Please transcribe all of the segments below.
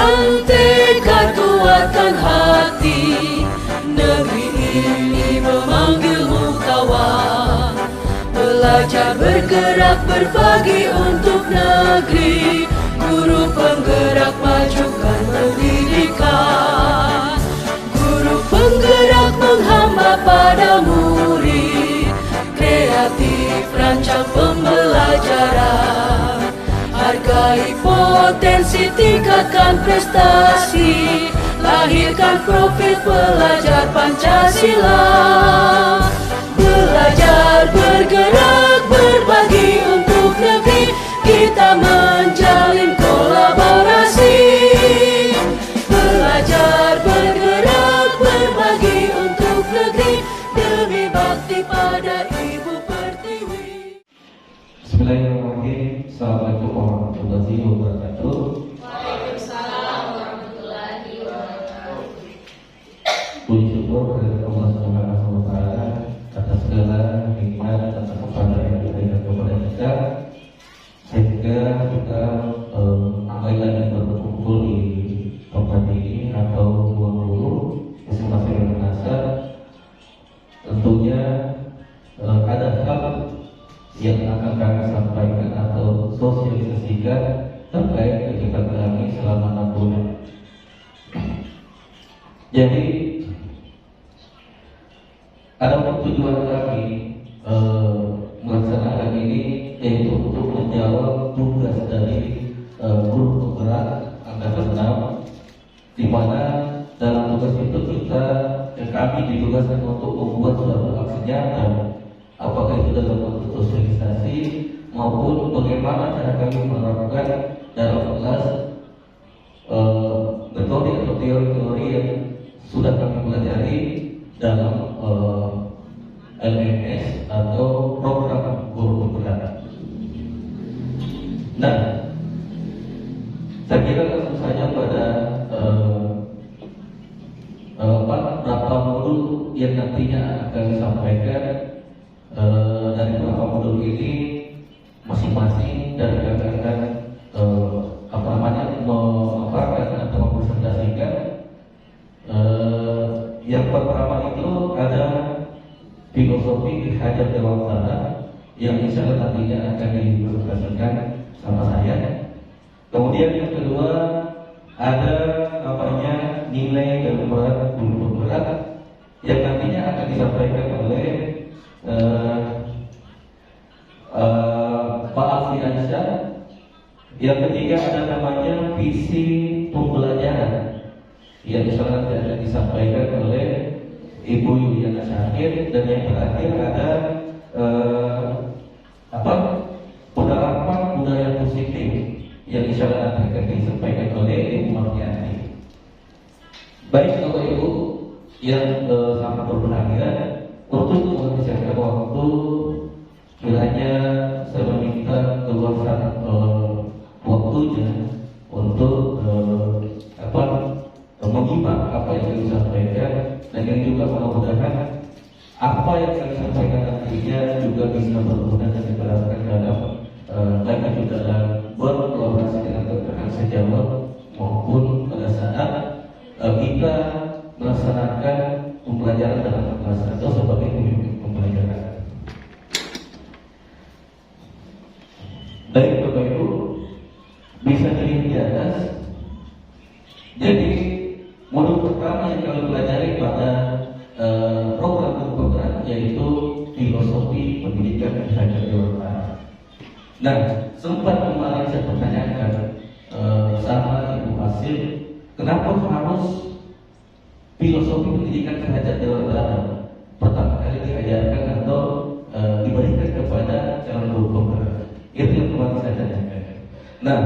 Dengan tekad kuatkan hati, negeri ini memanggilmu kawan. Belajar bergerak berbagi untuk negeri, guru penggerak majukan pendidikan. Guru penggerak menghamba pada murid, kreatif rancang pembelajaran. Hargai potensi, tingkatkan prestasi, lahirkan profil pelajar Pancasila. Belajar, bergerak, berbagi untuk negeri, kita menjalin kolaborasi. Belajar, bergerak, berbagi untuk negeri, demi bakti pada Ibu Pertiwi. Bismillahirrahmanirrahim. Assalamualaikum warahmatullahi wabarakatuh. Waalaikumsalam warahmatullahi wabarakatuh. Puji syukur kepada Allah Subhanahu wa Ta'ala atas segala nikmat, atas kepada yang diberikan kepada kita, sehingga kita kembali lagi berkumpul di tempat ini atau ruang guru masing-masing yang merasa. Tentunya ada hal yang akan kami sampaikan atau sosialisasikan terkait kegiatan kami selama 6 bulan. Jadi ada tujuan kami melaksanakan ini, yaitu untuk menjawab tugas dari guru penggerak angkatan 6, di mana dalam tugas itu kami ditugaskan untuk membuat suatu aksi nyata, apakah itu dalam bentuk sosialisasi maupun bagaimana cara kami menerapkan dalam kelas metode atau teori-teori yang sudah kami pelajari dalam LMS atau program guru penggerak. Nah, saya kira langsung saja pada berapa modul yang nantinya akan disampaikan. Dari beberapa modul ini masing-masing dari kami akan memaparkan atau mempresentasikan. Yang pertama itu ada filosofi hajat dewasa yang insya Allah nantinya akan dipresentasikan sama saya. Kemudian yang kedua ada namanya nilai dan berat guru penggerak yang nantinya akan disampaikan oleh Pak Alfiansyah. Yang ketiga ada namanya visi pembelajaran yang nanti akan disampaikan oleh Ibu Yuliana Syahir. Dan yang terakhir ada penerapan budaya positif yang insya Allah nanti akan disampaikan oleh Ibu Martiani. Baik Bapak Ibu yang sangat berbahagia, untuk menghabiskan waktu, kiranya saya meminta keluasan waktunya untuk menyimak apa yang kami sampaikan, dan yang juga mudah-mudahan apa yang kami sampaikan nantinya juga bisa berguna dan diterapkan dalam baik dalam berkolaborasi dengan rekan sejawat maupun pada saat kita melaksanakan pembelajaran dalam kelas atau sebagai pembimbing pembelajaran. Baik Bapak Ibu, bisa dilihat di atas. Jadi modul pertama yang kami pelajari pada program penggerak yaitu filosofi pendidikan hajat dewasa. Nah, sempat kemarin saya pertanyakan sama Ibu Hasil, kenapa harus filosofi pendidikan hajat dewasa pertama kali diajarkan atau diberikan kepada calon guru penggerak? Itu yang kemarin saya tanyakan. Nah,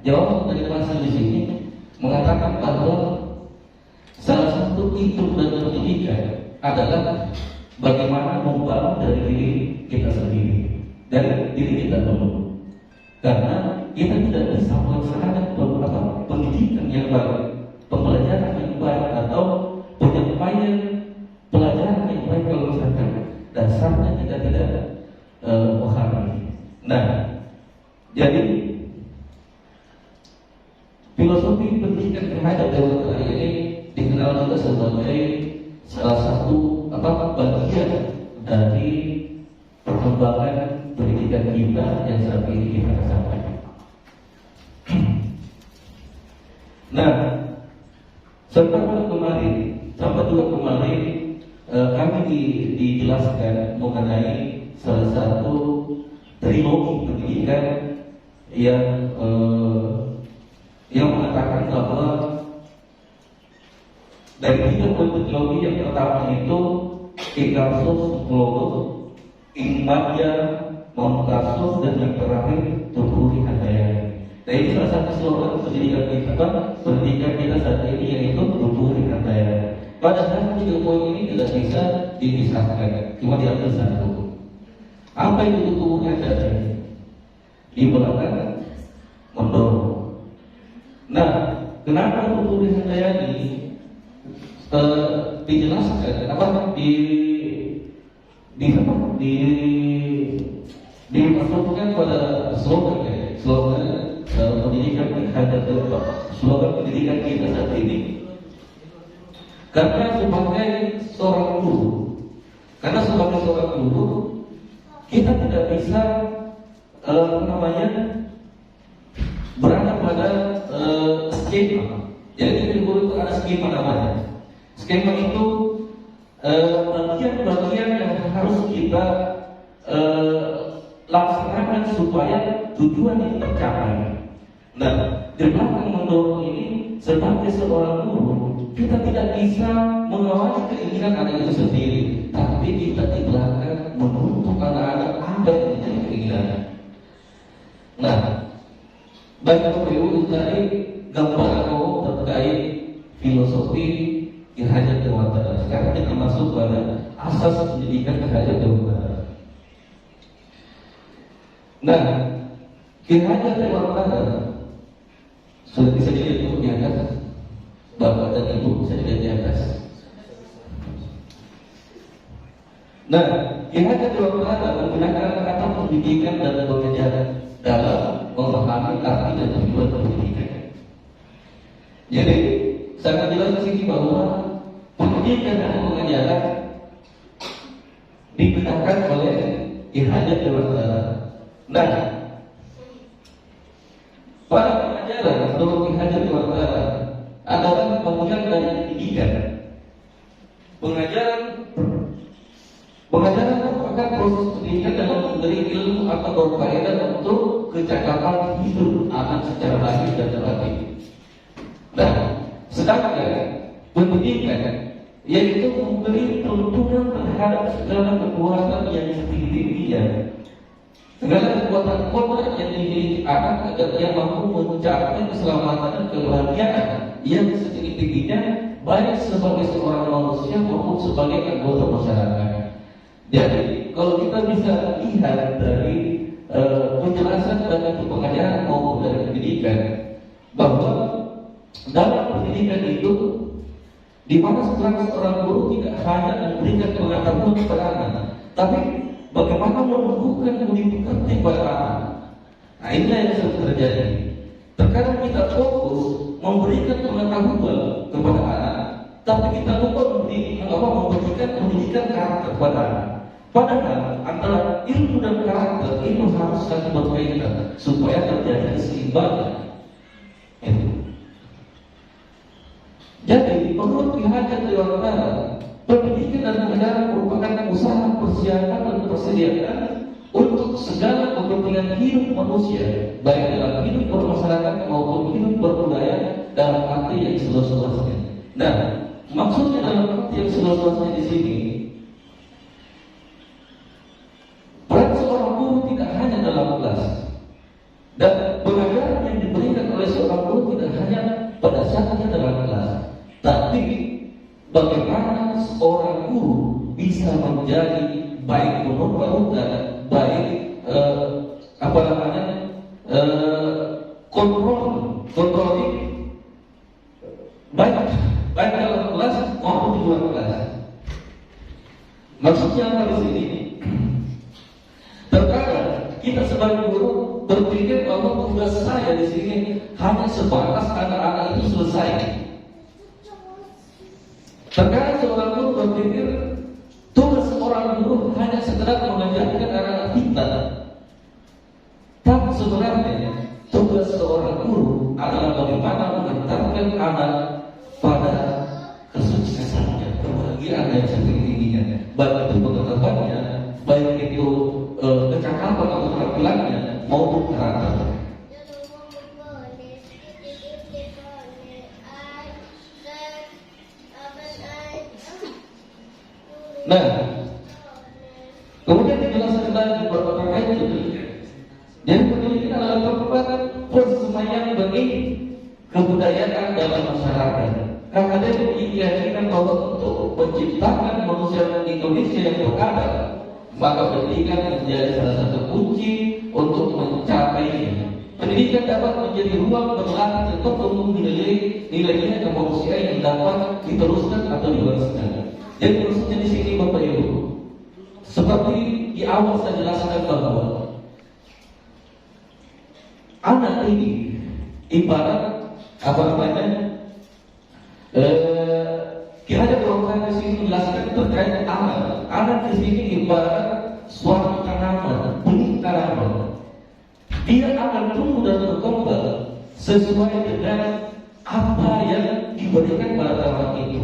jawaban dari Pak Hasil di sini mengatakan bahwa salah satu itu dan pendidikan adalah bagaimana membangun dari diri kita sendiri, dari diri kita dulu. Karena kita tidak bisa melaksanakan pendidikan yang baik, pembelajaran yang baik atau penyampaian pelajaran yang baik kalau misalkan dasarnya kita tidak pahami. Nah, jadi filosofi pendidikan pendidikan terhadap dewasa ini dikenal juga sebagai salah satu bagian dari perkembangan pendidikan kita yang saat ini kita rasakan. Nah, sampai juga kemarin kami dijelaskan mengenai salah satu trilogi pendidikan yang mengatakan bahwa dari 3 trilogi yang pertama itu Inkasus, Logo, Ingmadya, Monkasus, dan yang terakhir Tubuhi Handayani. Nah, ini salah satu slogan pendidikan kita saat ini, yaitu Tubuhi Handayani. Padahal 3 poin ini tidak bisa dipisahkan, cuma diambil satu. Apa itu Tubuhi Handayani? Di belakang mendorong. Nah, kenapa Tubuhi Handayani dijelaskan dimasukkan pada slogan pendidikan slogan pendidikan kita saat ini? Karena sebagai seorang guru, kita tidak bisa berada pada skema. Jadi guru itu ada skema namanya. Skema itu bagian-bagian yang harus kita laksanakan supaya tujuan itu tercapai. Nah, di belakang mendorong ini, sebagai seorang guru, kita tidak bisa mengawali keinginan anak itu sendiri, tapi kita di belakang menuntut anak-anak apa yang menjadi keinginan. Nah, bagi PU tadi gambaran terkait filosofi Ki-Hajar Dewantara. Sekarang kita masuk pada asas pendidikan Ki-Hajar Dewantara. Nah, Ki-Hajar Dewantara sudah bisa dilihat di atas, Bapak dan Ibu bisa dilihat di atas. Nah, Ki-Hajar Dewantara menggunakan kata pendidikan dan pengajaran dalam memahami arti dan tujuan pendidikan. Jadi sangat jelas di sini bahwa pendidikan dan pengajaran digunakan oleh Ki-Hajar Dewantara. Nah, pada pengajaran menurut Ki-Hajar Dewantara adalah bagian dari pendidikan. Pengajaran merupakan proses pendidikan dalam memberi ilmu atau berfaedah untuk kecakapan hidup anak secara lahir dan batin. Nah, sedangkan pendidikan yaitu memberi tuntunan terhadap segala kekuatan yang tinggi-tingginya, segala kekuatan yang dimiliki anak agar dia mampu mencapai keselamatan dan kebahagiaan yang setinggi-tingginya, baik sebagai seorang manusia maupun sebagai anggota masyarakat. Jadi kalau kita bisa lihat dari penjelasan dari pengajaran maupun dari pendidikan, bahwa dalam pendidikan itu, di mana seorang guru tidak hanya memberikan pengetahuan kepada anak, tapi bagaimana menumbuhkan budi pekerti pada anak. Nah, inilah yang sering terjadi. Terkadang kita fokus memberikan pengetahuan kepada anak, tapi kita lupa memberikan pendidikan karakter kepada anak. Padahal antara ilmu dan karakter itu harus saling berkaitan supaya terjadi keseimbangan. Itu. Jadi menurut Ki-Hajar Dewantara, pendidikan dan pengajaran merupakan usaha persiapan dan persediaan untuk segala kepentingan hidup manusia, baik dalam hidup bermasyarakat maupun hidup berbudaya dalam arti yang seluas-luasnya. Nah, maksudnya dalam arti yang seluas-luasnya di sini, peran seorang guru tidak hanya dalam kelas, dan pengajaran yang diberikan oleh seorang guru tidak hanya pada saatnya dalam kelas, tapi bagaimana seorang guru bisa menjadi baik penopang dan baik kontroling baik dalam kelas maupun di luar kelas. Maksudnya apa di sini? Terkadang kita sebagai guru berpikir bahwa tugas saya di sini hanya sebatas anak-anak itu selesai. Terkadang seorang guru berpikir tugas seorang guru hanya sekedar mengajarkan anak-anak kita. Tapi sebenarnya tugas seorang guru adalah bagaimana mengantarkan anak pada kesuksesannya, kebahagiaan yang setinggi-tingginya, baik itu pengetahuannya, baik itu kecakapan atau keterampilannya maupun karakter. Nah, kemudian dijelaskan lagi terkait pendidikan. Jadi pendidikan adalah tempat persemaian bagi kebudayaan dalam masyarakat. Karena ada keyakinan bahwa untuk menciptakan manusia Indonesia yang beradab, maka pendidikan menjadi salah satu kunci untuk mencapainya. Pendidikan dapat menjadi ruang berlatih untuk tumbuh nilai-nilai kemanusiaan yang dapat diteruskan atau diwariskan. Jadi maksudnya di sini Bapak Ibu, seperti di awal saya jelaskan bahwa anak ini ibarat apa namanya? Kiranya kalau saya di sini menjelaskan terkait anak. Anak di sini ibarat suatu tanaman, benih tanaman. Dia akan tumbuh dan berkembang sesuai dengan apa yang diberikan pada tanaman itu.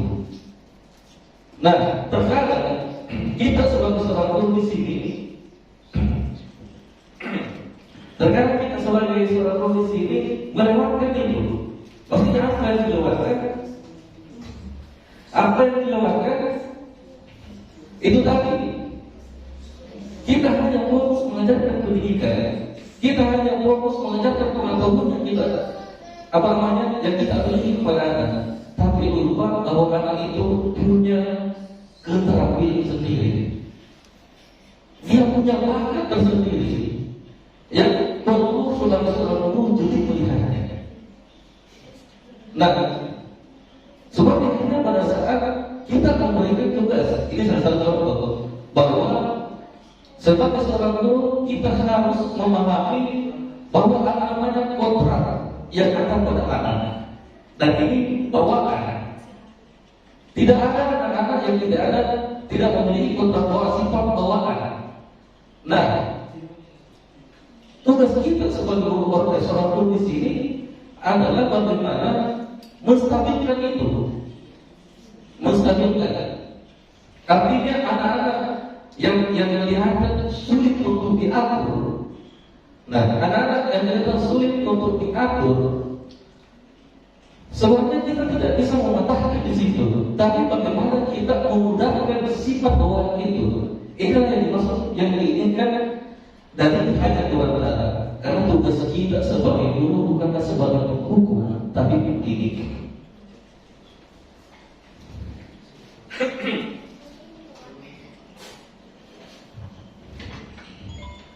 Nah, terkadang kita sebagai seorang guru di sini, terkadang kita sebagai seorang guru di sini melewatkan itu. Maksudnya apa yang dilewatkan? Apa yang dilewatkan? Itu tadi. Kita hanya fokus mengajarkan pendidikan. Kita hanya fokus mengajarkan pengetahuan yang kita yang kita berikan kepada anak. Tapi lupa bahwa anak itu punya keterampilan sendiri. Dia punya bakat tersendiri yang perlu sebagai seorang guru jeli melihatnya. Nah, sebenarnya pada saat kita memberikan tugas, ini salah satu contoh bahwa sebagai seorang guru kita harus memahami bahwa anak-anak kontrak yang ada pada anak. Dan ini bawaan. Tidak ada anak-anak yang tidak memiliki kontrak bawaan, sifat bawaan. Nah, tugas kita sebagai guru seorang guru di sini adalah bagaimana menstabilkan itu. Menstabilkan. Artinya anak-anak yang kelihatan sulit untuk diatur. Nah, anak-anak yang kelihatan sulit untuk diatur, sebenarnya kita tidak bisa mematahkan di situ, tapi bagaimana kita memudahkan sifat bawaan itu. Inilah yang dimaksud, yang diinginkan dari hajat Tuhan Ta'ala. Karena tugas kita sebagai guru bukanlah sebagai penghukum, tapi pendidik.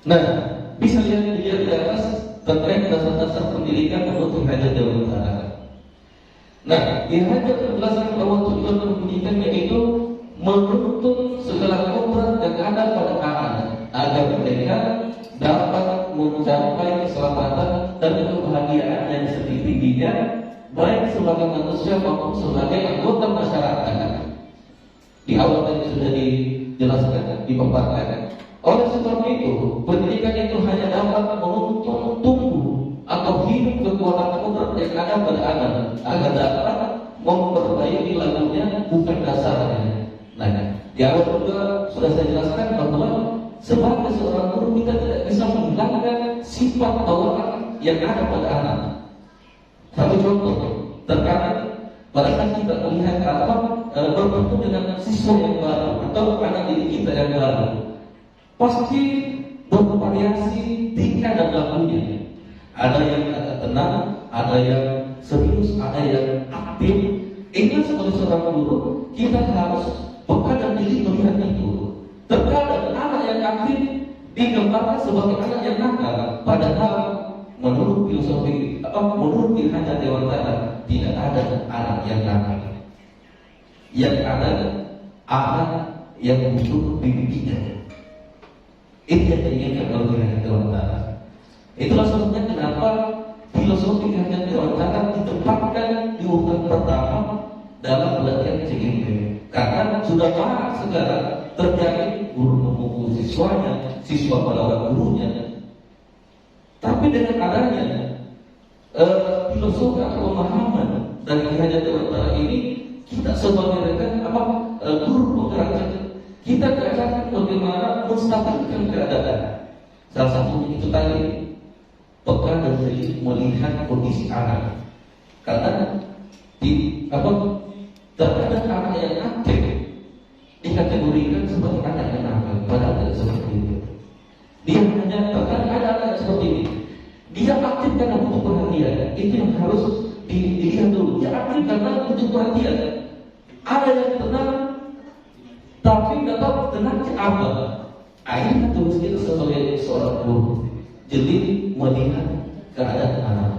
Nah, bisa lihat di atas terkait dasar-dasar pendidikan menurut hajat Tuhan Ta'ala. Nah, di hajat terjelaskan bahwa tujuan pendidikan yaitu menuntun segala kodrat yang ada pada anak agar mereka dapat mencapai keselamatan dan kebahagiaan yang setinggi-tingginya, baik sebagai manusia maupun sebagai anggota masyarakat. Di awal tadi sudah dijelaskan, dipaparkan. Oleh sebab itu, pendidikan itu hanya dapat menuntun tumbuh atau hidup kekuatan kodrat yang ada pada anak agar dapat memperbaiki lalunya, bukan dasarnya. Nah, di awal juga sudah saya jelaskan bahwa sebagai seorang guru kita tidak bisa menghilangkan sifat bawaan yang ada pada anak. Satu contoh, terkadang pada saat kita melihat bertemu dengan siswa yang baru atau anak didik kita yang baru, pasti bervariasi tingkah dan lakunya. Ada yang agak tenang, ada yang serius, ada yang aktif. Ini sebagai seorang guru kita harus peka dan jeli melihat itu. Terkadang anak yang aktif digambarkan sebagai anak yang nakal, padahal menurut filosofi menurut hajat Dewan Ta'ala tidak ada anak yang nakal. Yang ada anak yang butuh bimbingan. Ini yang diinginkan oleh hajat Dewan Ta'ala. Itulah sebabnya kenapa filosofi kehadiran dewantara ditempatkan di urutan pertama dalam pelatihan CGMP. Karena sudah banyak sekarang terjadi guru memukul siswanya, siswa melawan gurunya. Tapi dengan adanya filosofi atau pemahaman dari kehadiran dewantara ini, kita sebagai rekan guru penggerak, kita diajarkan bagaimana menstabilkan keadaan. Salah satunya itu tadi peka dan melihat kondisi anak. Karena terkadang anak yang aktif dikategorikan sebagai anak yang nakal, padahal tidak seperti itu. Dia hanya terkadang ada anak seperti ini. Dia aktif karena butuh perhatian. Itu yang harus dilihat dulu. Dia aktif karena butuh perhatian. Ada yang tenang, tapi nggak tahu tenang apa. Akhirnya tugas kita sebagai seorang guru jeli melihat keadaan anak.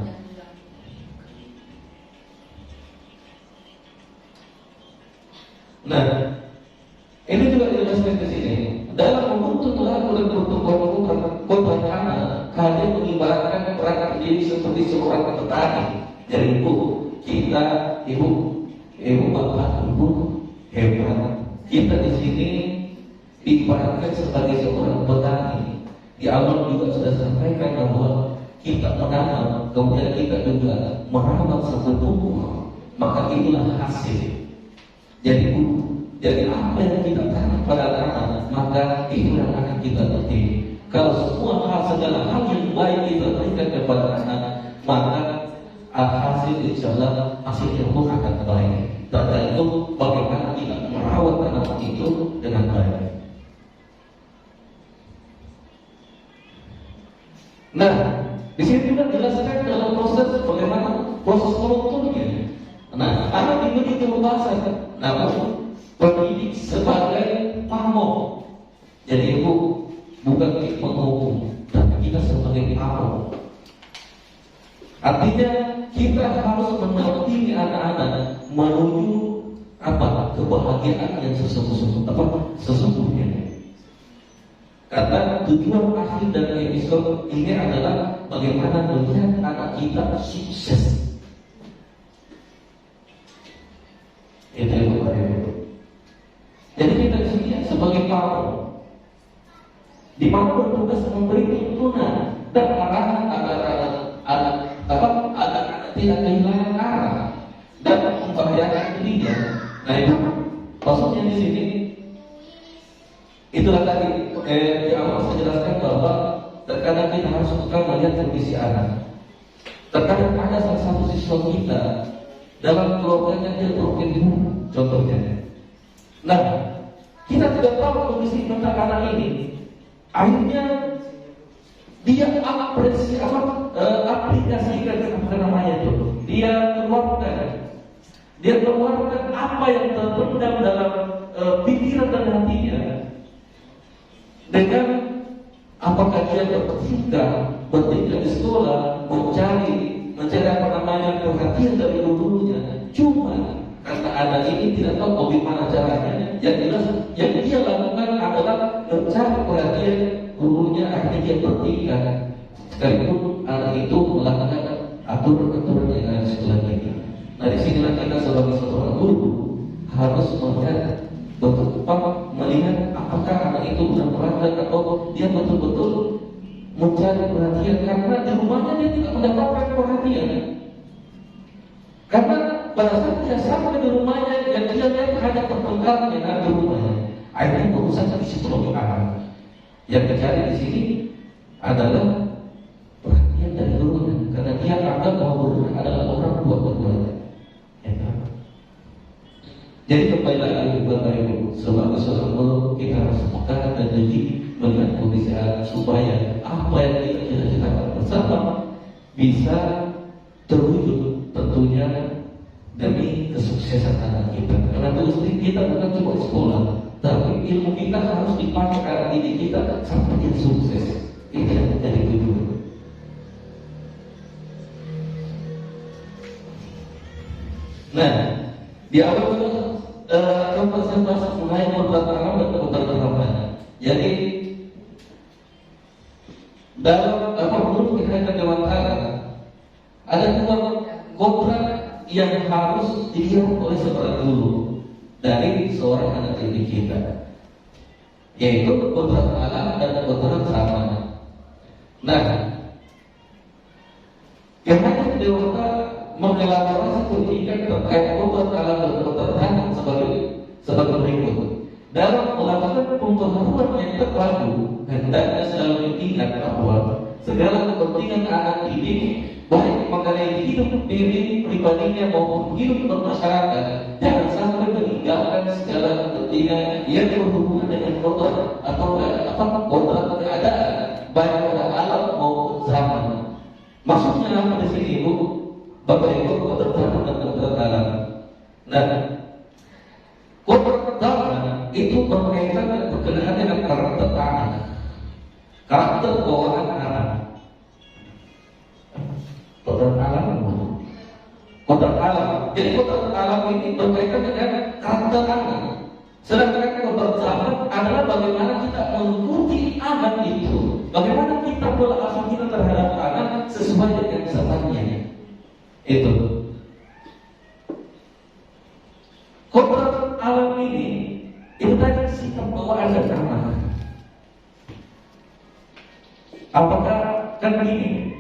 Nah, ini juga dijelaskan di sini. Dalam membentuk lagu dan protokol korban anak, kalian mengibaratkan peran diri seperti seorang petani. Jadi ibu bapak, ibu hebat. Kita di sini diibaratkan sebagai seorang petani. Di awal juga sudah sampaikan bahwa kita menanam, kemudian kita juga merawat sampai tumbuh, maka itulah hasil. Jadi apa yang kita tanam pada anak, maka itu yang akan kita petik. Kalau segala hal yang baik kita berikan kepada anak, maka hasil insyaallah hasilnya pun akan baik. Tergantung bagaimana kita merawat anak itu dengan baik. Nah, di sini juga dijelaskan dalam proses bagaimana proses kulturnya. Nah, anak diberi kebebasan, namun pendidik sebagai pamong. Jadi ibu bukan penghukum, tapi kita sebagai pamong. Artinya kita harus mendampingi anak-anak menuju kebahagiaan yang sesungguhnya. Karena tujuan akhir dari episode ini adalah bagaimana melihat anak kita sukses. Itu yang berbeda. Jadi kita di sini sebagai pamong, di mana bertugas memberi tuntunan dan arahan agar anak tidak kehilangan arah dan membahayakan dirinya. Nah itu maksudnya di sini. Itulah tadi di awal saya jelaskan bahwa terkadang kita harus suka melihat kondisi anak. Terkadang ada salah satu siswa kita dalam keluarganya dia terkena contohnya. Nah, kita tidak tahu kondisi tentang anak ini. Akhirnya dia aplikasikan Dia keluarkan apa yang terpendam dalam pikiran dan hatinya. Dengan apakah dia bertingkah di sekolah, mencari perhatian dari gurunya. Cuma karena anak ini tidak tahu bagaimana caranya. Yang dia lakukan adalah mencari perhatian gurunya, akhirnya dia bertingkah. Sekalipun anak itu melakukan aturan-aturan yang ada di sekolah ini. Nah, disinilah kita sebagai seorang guru harus melihat apakah anak itu benar-benar atau dia betul-betul mencari perhatian, karena di rumahnya dia tidak mendapatkan perhatian. Karena pada saat dia sampai di rumahnya, yang dia lihat hanya pertengkaran yang ada di rumahnya. Akhirnya berusaha psikologi anak. Yang terjadi di sini adalah perhatian dari gurunya, karena dia anggap bahwa gurunya adalah orang tua keduanya. Jadi kembali lagi Bapak Ibu, sebagai seorang guru kita harus peka dan jeli melihat kondisi anak supaya apa yang kita cita-citakan bersama bisa terwujud, tentunya demi kesuksesan anak kita. Karena tugas kita bukan cuma sekolah, tapi ilmu kita harus dipakai anak didik kita sampai dia sukses. Itu yang menjadi tujuan. Nah, di awal saya bahas mengenai perbuatan haram dan perbuatan haram. Jadi dalam menurut Kehadiran Dewan Ta'ala ada dua kodrat yang harus dilihat oleh seorang guru dari seorang anak didik kita, yaitu kodrat alam dan kodrat zaman. Nah, Kehadiran Dewan Ta'ala mengelaborasi pendidikan terkait kodrat alam dan kodrat zaman sebagai berikut. Dalam melakukan pembaharuan yang terpadu, hendaknya selalu diingat bahwa segala kepentingan anak didik, baik mengenai hidup diri pribadinya maupun hidup bermasyarakat, jangan sampai meninggalkan segala kepentingan yang berhubungan dengan kodrat atau kodrat keadaan, baik pada alam maupun zaman. Maksudnya apa di sini, Ibu? Bapak Ibu, kodrat zaman dan kodrat alam. Nah, kodrat zaman itu berkaitan dan berkenaan dengan karakter anak, karakter bawaan anak. Kodrat alam, kodrat alam. Jadi kodrat alam ini berkaitan dengan karakter anak. Sedangkan kodrat zaman adalah bagaimana kita mengikuti anak itu, bagaimana kita pola asuh kita terhadap anak sesuai dengan zamannya. Itu. Kodrat alam ini itu tadi sikap bawaan dan anak. Apakah kan begini?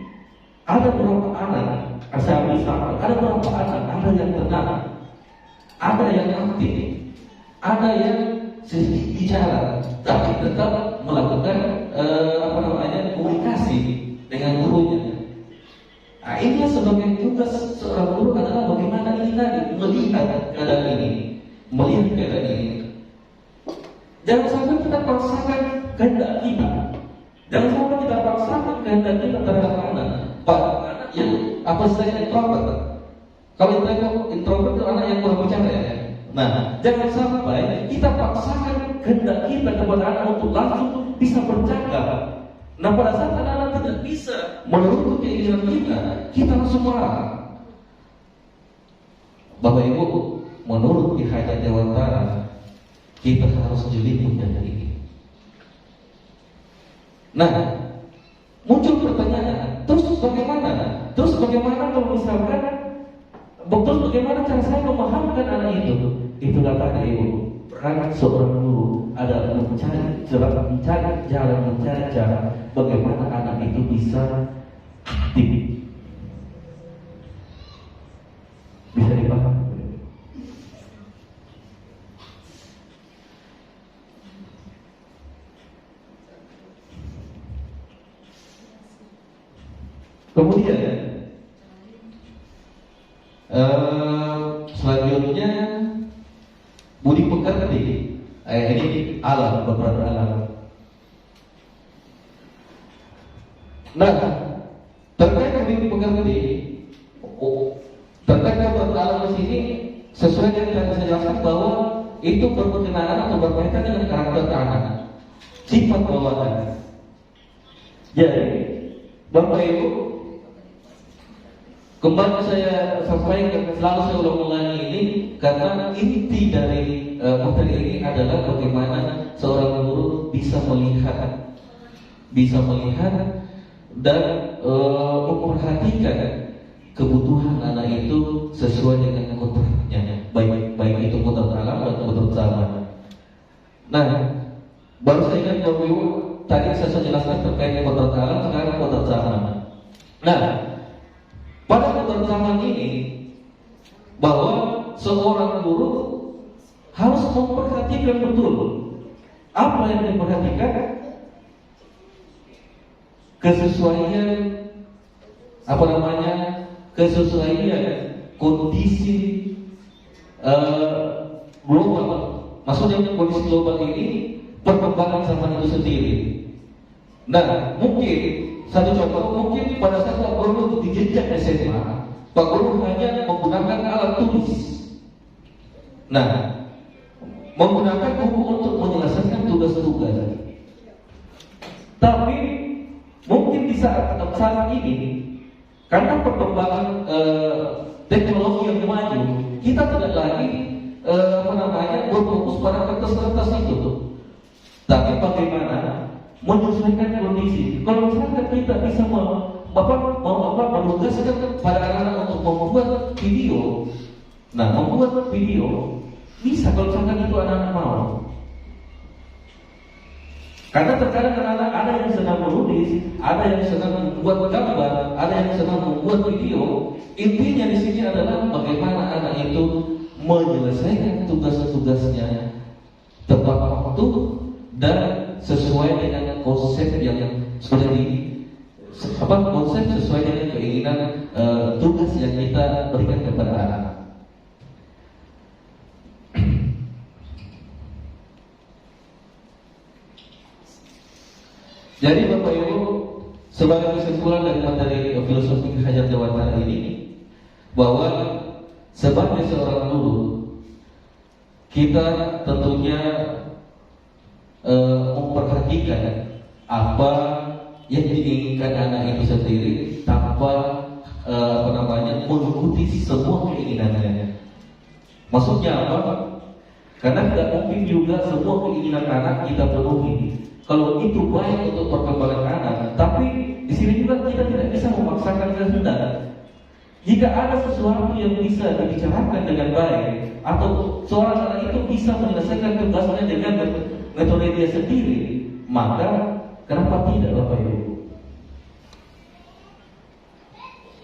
Ada beberapa anak, asal misalnya, ada beberapa anak, ada yang tenang, ada yang aktif, ada yang sedikit bicara, tapi tetap melakukan komunikasi dengan gurunya. Nah, ini sebagai tugas seorang guru adalah bagaimana ini tadi melihat keadaan ini. Jangan sampai kita paksakan kehendak kita. Jangan sampai kita paksakan kehendak kita terhadap anak. Anak yang introvert. Kalau introvert itu anak yang kurang bicara ya. Nah, jangan sampai kita paksakan kehendak kita kepada anak untuk langsung bisa bercakap. Nah, pada saat anak-anak tidak bisa menurut keinginan kita langsung marah. Bapak Ibu, menurut Kehadiran Dewan Ta'ala, kita harus jeli menjaga ini. Nah, muncul pertanyaan, terus bagaimana? Kalau misalkan, bagaimana cara saya memahamkan anak itu? Itulah tadi, Ibu, peran seorang guru adalah mencari jalan bagaimana anak itu bisa aktif, bisa dipahami. Kemudian selanjutnya budi pekerti. Ini alam, beberapa alam. Nah, terkait budi pekerti, terkait beberapa alam di sini sesuai dengan yang saya jelaskan bahwa itu berkenaan atau berkaitan dengan karakter anak, sifat bawaan. Jadi, Bapak Ibu, kembali saya sampaikan, selalu saya ulang-ulangi ini karena inti dari materi ini adalah bagaimana seorang guru bisa melihat dan memperhatikan kebutuhan anak itu sesuai dengan kodratnya, baik itu kodrat alam atau kodrat zaman. Nah, baru saya ingat Bapak Ibu, tadi saya jelaskan terkait kodrat alam, sekarang kodrat zaman. Nah, pada kodrat zaman ini bahwa seorang guru harus memperhatikan betul apa yang diperhatikan, kesesuaian kondisi global. Maksudnya kondisi global ini perkembangan zaman itu sendiri. Nah, mungkin satu contoh, mungkin pada saat Pak Guru di jenjang SMA, Pak Guru hanya menggunakan alat tulis. Nah, menggunakan buku untuk menyelesaikan tugas-tugas. Tapi mungkin di saat ini, karena perkembangan teknologi yang maju, kita tidak lagi berfokus pada kertas-kertas itu. Tapi bagaimana menyesuaikan kondisi. Kalau misalkan kita bisa menugaskan pada anak-anak untuk membuat video, nah membuat video bisa kalau misalkan itu anak-anak mau. Karena terkadang anak-anak ada yang senang menulis, ada yang senang membuat gambar, ada yang senang membuat video. Intinya di sini adalah bagaimana anak itu menyelesaikan tugas-tugasnya tepat waktu dan sesuai dengan konsep yang sudah konsep sesuai dengan keinginan tugas yang kita berikan kepada anak. Jadi Bapak Ibu, sebagai kesimpulan dari materi filosofi Hajar Dewantara ini, bahwa sebagai seorang guru kita tentunya memperhatikan apa yang diinginkan anak itu sendiri tanpa mengikuti semua keinginannya. Maksudnya apa? Karena tidak mungkin juga semua keinginan anak kita penuhi. Kalau itu baik untuk perkembangan anak, tapi di sini juga kita tidak bisa memaksakan kehendak. Jika ada sesuatu yang bisa dibicarakan dengan baik, atau seorang anak itu bisa menyelesaikan tugasnya dengan metode dia sendiri, maka kenapa tidak, Bapak Ibu?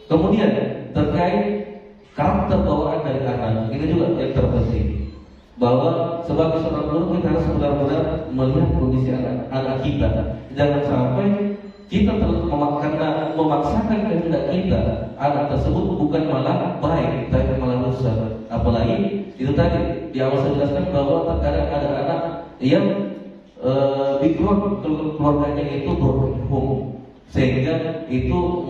Kemudian terkait karakter bawaan dari anak, ini juga yang terpenting. Bahwa sebagai seorang guru kita harus benar-benar melihat kondisi anak kita. Jangan sampai kita karena memaksakan kehendak kita, anak tersebut bukan malah baik, tapi malah rusak. Apalagi itu tadi di awal saya jelaskan bahwa terkadang ada anak yang background keluarganya itu broken home, sehingga itu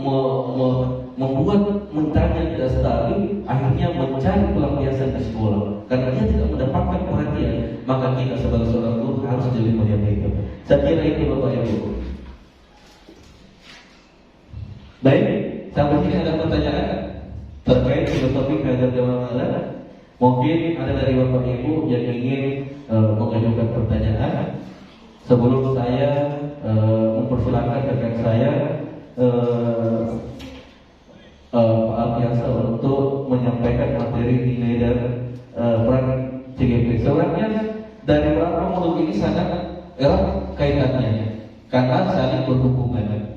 membuat mentalnya tidak stabil, akhirnya mencari pelampiasan di sekolah. Karena dia tidak mendapatkan perhatian, maka kita sebagai seorang guru harus jeli melihat itu. Saya kira itu Bapak Ibu. Baik, sampai sini ada pertanyaan terkait filosofi Hajar Dewantara. Mungkin ada dari Bapak Ibu yang ingin mengajukan pertanyaan. Sebelum saya mempersilakan rekan saya Pak Alfiansa untuk menyampaikan materi nilai dan peran CGP. Sebenarnya dari beberapa modul ini sangat erat kaitannya karena saling berhubungan.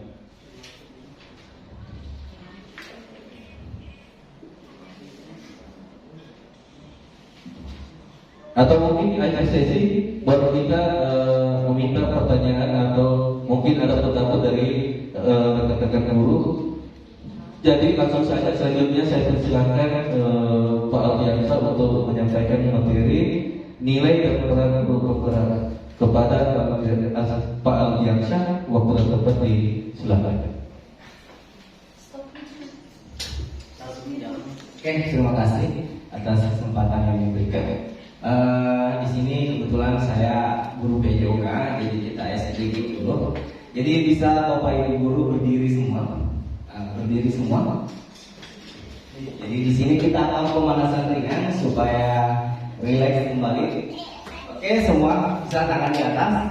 Atau mungkin di akhir sesi baru kita meminta pertanyaan atau mungkin ada pendapat dari rekan-rekan guru. Jadi langsung saja selanjutnya saya persilakan Pak Alfiansa untuk menyampaikan materi nilai dan peran guru kepada Pak Alfiansa. Waktu dan tempat silakan. Oke, terima kasih atas kesempatan yang diberikan. Di sini kebetulan saya guru PJOK, jadi kita SDG dulu. Jadi bisa Bapak Ibu guru berdiri semua. Jadi di sini kita akan pemanasan ringan supaya rileks kembali. Oke, semua bisa tangan di atas.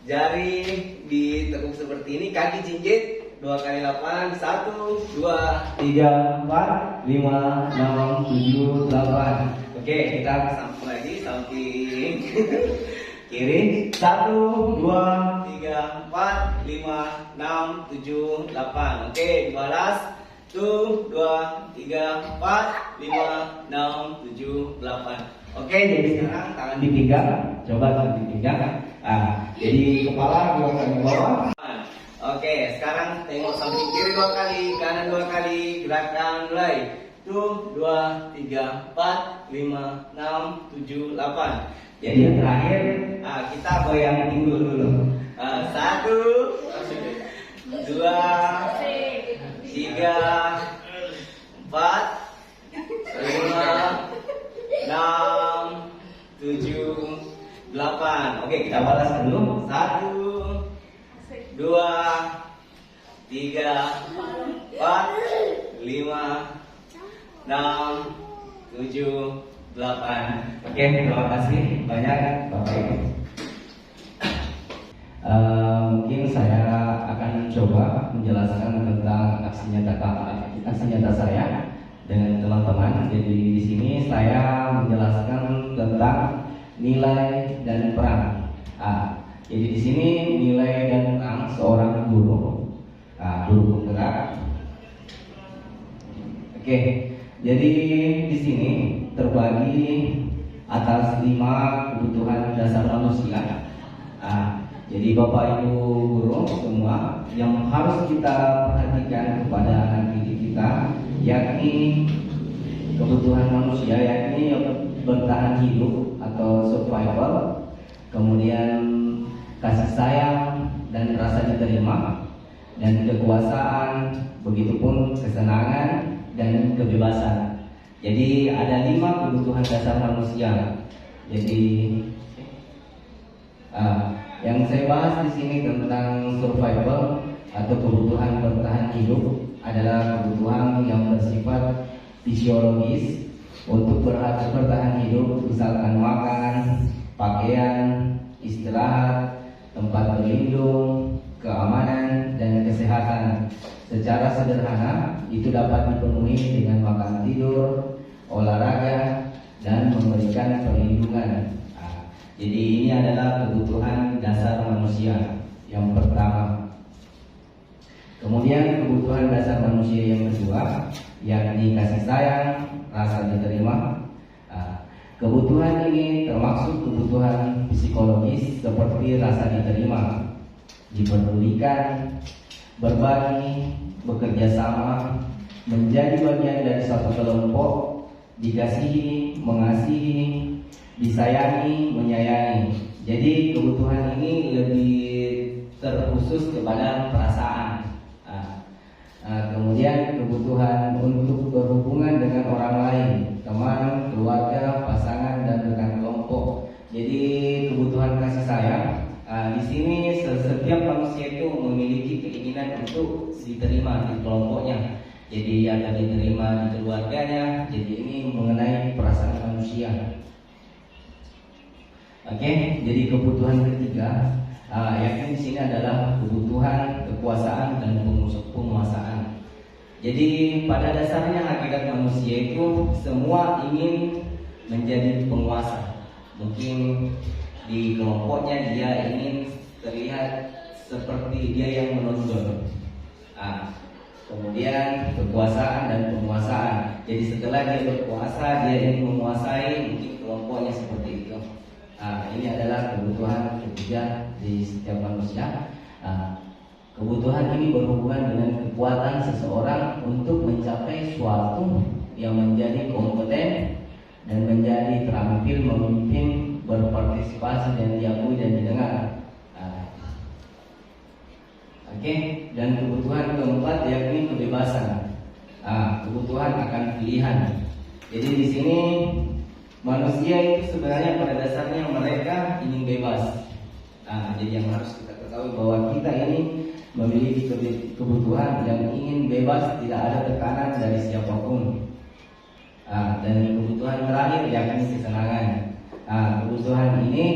Jari ditekuk seperti ini, kaki jinjit 2 kali 8, 1, 2, 3, 4, 5, 6, 7, 8. Oke, kita sambung lagi, samping kiri 1, 2, 3, 4, 5, 6, 7, 8. Oke, dibalas 1, 2, 3, 4, 5, 6, 7, 8. Oke, jadi sekarang tangan di pinggang. Coba tangan di pinggang. Jadi kepala 2 kali bawah. Oke, sekarang tengok samping kiri 2 kali, kanan 2 kali. Gerakan mulai. 1, 2, 3, 4, 5, 6, 7, 8. Jadi yang terakhir kita goyang pinggul dulu. 1, 2, 3, 4, 5, 6, 7, 8. Oke, kita balas dulu. 1, 2, 3, 4, 5, 6, 7, 8. Oke, terima kasih banyak Bapak Ibu. Mungkin saya akan coba menjelaskan tentang aksi nyata saya dengan teman-teman. Jadi di sini saya menjelaskan tentang nilai dan peran. Jadi di sini nilai dan peran seorang guru, guru penggerak. Oke, jadi di sini terbagi atas 5 kebutuhan dasar manusia. Jadi Bapak Ibu guru semua yang harus kita perhatikan kepada anak didik kita, yakni kebutuhan manusia, yakni bertahan hidup atau survival, kemudian kasih sayang dan rasa diterima, dan kekuasaan, begitupun kesenangan dan kebebasan. Jadi ada 5 kebutuhan dasar manusia. Jadi yang saya bahas di sini tentang survival atau kebutuhan bertahan hidup adalah kebutuhan yang bersifat fisiologis untuk bertahan hidup, misalkan makan, pakaian, istirahat, tempat berlindung, keamanan, dan kesehatan. Secara sederhana, itu dapat dipenuhi dengan makan tidur, olahraga, dan memberikan perlindungan. Jadi ini adalah kebutuhan dasar manusia yang pertama. Kemudian kebutuhan dasar manusia yang kedua, yakni kasih sayang, rasa diterima. Kebutuhan ini termasuk kebutuhan psikologis seperti rasa diterima, dipedulikan, berbagi, bekerja sama, menjadi bagian dari suatu kelompok, dikasihi, mengasihi, disayangi, menyayangi. Jadi kebutuhan ini lebih terkhusus kepada perasaan. Kemudian kebutuhan untuk berhubungan dengan orang lain, teman, keluarga, pasangan, dan rekan kelompok. Jadi kebutuhan kasih sayang. Di sini setiap manusia itu memiliki keinginan untuk diterima di kelompoknya. Jadi ada diterima di keluarganya. Jadi ini mengenai perasaan manusia. Oke, jadi kebutuhan ketiga, yakni di sini adalah kebutuhan kekuasaan dan penguasaan. Jadi pada dasarnya hakikat manusia itu semua ingin menjadi penguasa. Mungkin di kelompoknya dia ingin terlihat seperti dia yang menonjol. Kemudian kekuasaan dan penguasaan. Jadi setelah dia berkuasa, dia ingin menguasai mungkin kelompoknya seperti itu. Ini adalah kebutuhan ketiga di setiap manusia. Kebutuhan ini berhubungan dengan kekuatan seseorang untuk mencapai suatu yang menjadi kompeten dan menjadi terampil memimpin, berpartisipasi dan diakui dan didengar. Dan kebutuhan keempat yakni kebebasan. Kebutuhan akan pilihan. Jadi di sini manusia itu sebenarnya pada dasarnya mereka ingin bebas. Jadi yang harus kita ketahui bahwa kita ini memiliki kebutuhan yang ingin bebas, tidak ada tekanan dari siapapun. Dan kebutuhan terakhir yakni kesenangan. Kebutuhan ini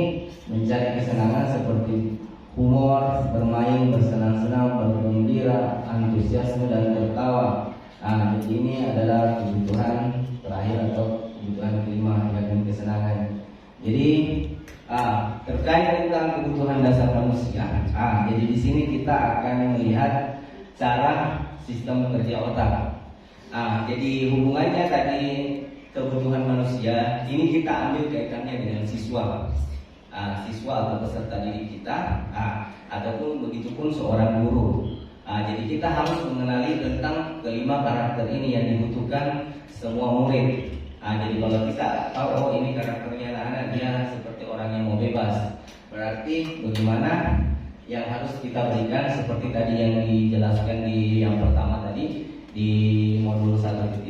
mencari kesenangan seperti humor, bermain, bersenang-senang, bergembira, antusiasme dan tertawa. Jadi ini adalah kebutuhan terakhir atau kebutuhan kelima yakni kesenangan. Jadi terkait tentang kebutuhan dasar manusia, jadi di sini kita akan melihat cara sistem kerja otak. Jadi hubungannya tadi kebutuhan manusia ini kita ambil kaitannya dengan siswa, siswa atau peserta didik kita, ataupun begitupun seorang guru. Jadi kita harus mengenali tentang kelima karakter ini yang dibutuhkan semua murid. Jadi kalau kita tahu ini karakternya anak dia seperti orang yang mau bebas, berarti bagaimana yang harus kita berikan seperti tadi yang dijelaskan di yang pertama tadi di modul 1.1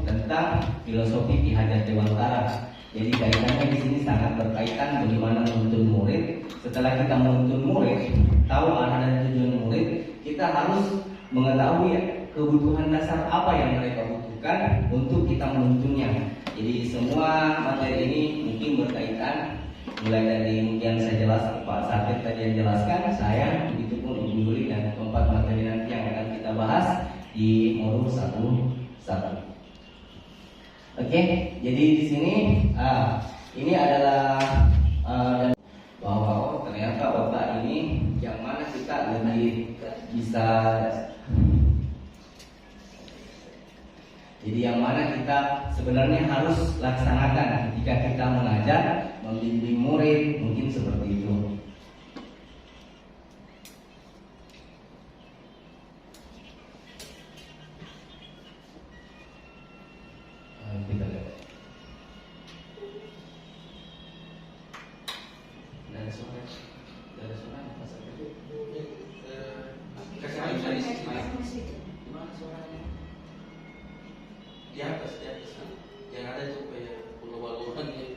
tentang filosofi Ki Hajar Dewantara. Jadi kaitannya di sini sangat berkaitan bagaimana menuntun murid. Setelah kita menuntun murid, tahu arah dan tujuan murid, kita harus mengetahui kebutuhan dasar apa yang mereka butuhkan untuk kita menuntunnya. Jadi semua materi ini mungkin berkaitan mulai dari yang saya jelaskan, Pak Satip tadi yang jelaskan, saya begitu pun Ibu Yuli dan keempat materi nanti yang akan kita bahas di modul 1. Oke, jadi di sini ini adalah bahwa ternyata otak ini yang mana kita lebih bisa, jadi yang mana kita sebenarnya harus laksanakan ketika kita mengajar, membimbing murid, mungkin seperti itu. Kita lihat. Dari suara apa saja? Kasih gimana suaranya? Di atas yang ada itu kayak pulau-pulauan ya.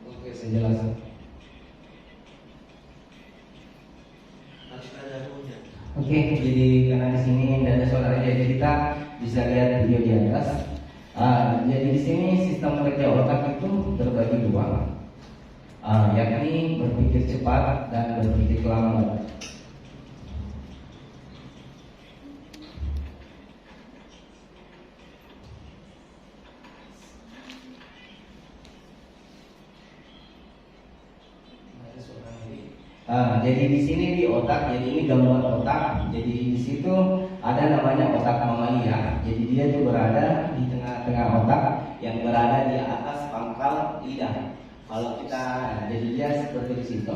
Oke, saya jelaskan. Oke, jadi karena di sini tidak ada suara, jadi kita bisa lihat video di atas. Jadi di sini sistem kerja otak itu terbagi dua, yakni berpikir cepat dan berpikir lambat. Jadi di sini di otak, jadi ini gambar otak. Jadi di situ ada namanya otak mamalia. Jadi dia itu berada di tengah-tengah otak yang berada di atas pangkal lidah. Kalau kita, jadi dia seperti di situ.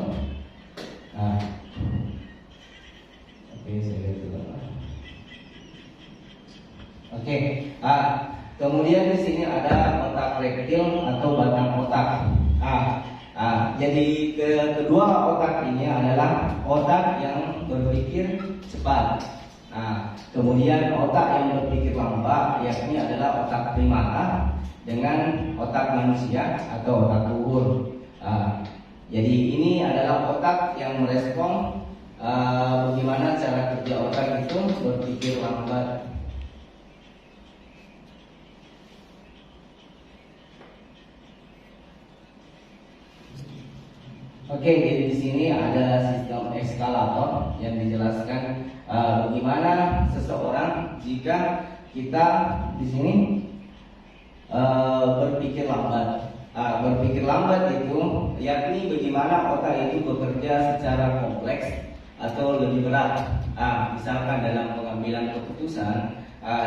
Oke, saya lihat dulu. Oke, kemudian di sini ada otak rektil atau batang otak. Jadi kedua otak ini adalah otak yang berpikir cepat. Kemudian otak yang berpikir lambat, yakni adalah otak primata dengan otak manusia atau otak luhur. Jadi ini adalah otak yang merespon bagaimana cara kerja otak itu berpikir lambat. Oke, jadi di sini ada sistem eskalator yang dijelaskan bagaimana seseorang jika kita di sini berpikir lambat. Berpikir lambat itu yakni bagaimana otak itu bekerja secara kompleks atau lebih berat. Misalkan dalam pengambilan keputusan,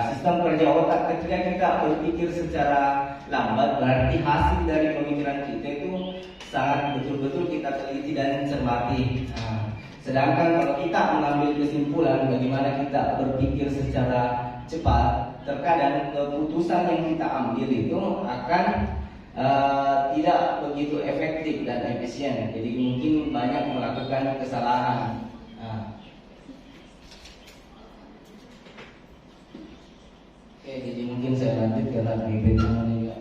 sistem kerja otak ketika kita berpikir secara lambat berarti hasil dari pemikiran kita itu sangat betul-betul kita teliti dan cermati. Sedangkan kalau kita mengambil kesimpulan bagaimana kita berpikir secara cepat, terkadang keputusan yang kita ambil itu akan tidak begitu efektif dan efisien. Jadi mungkin banyak melakukan kesalahan. Oke, jadi mungkin saya lanjut karena ribet semuanya juga.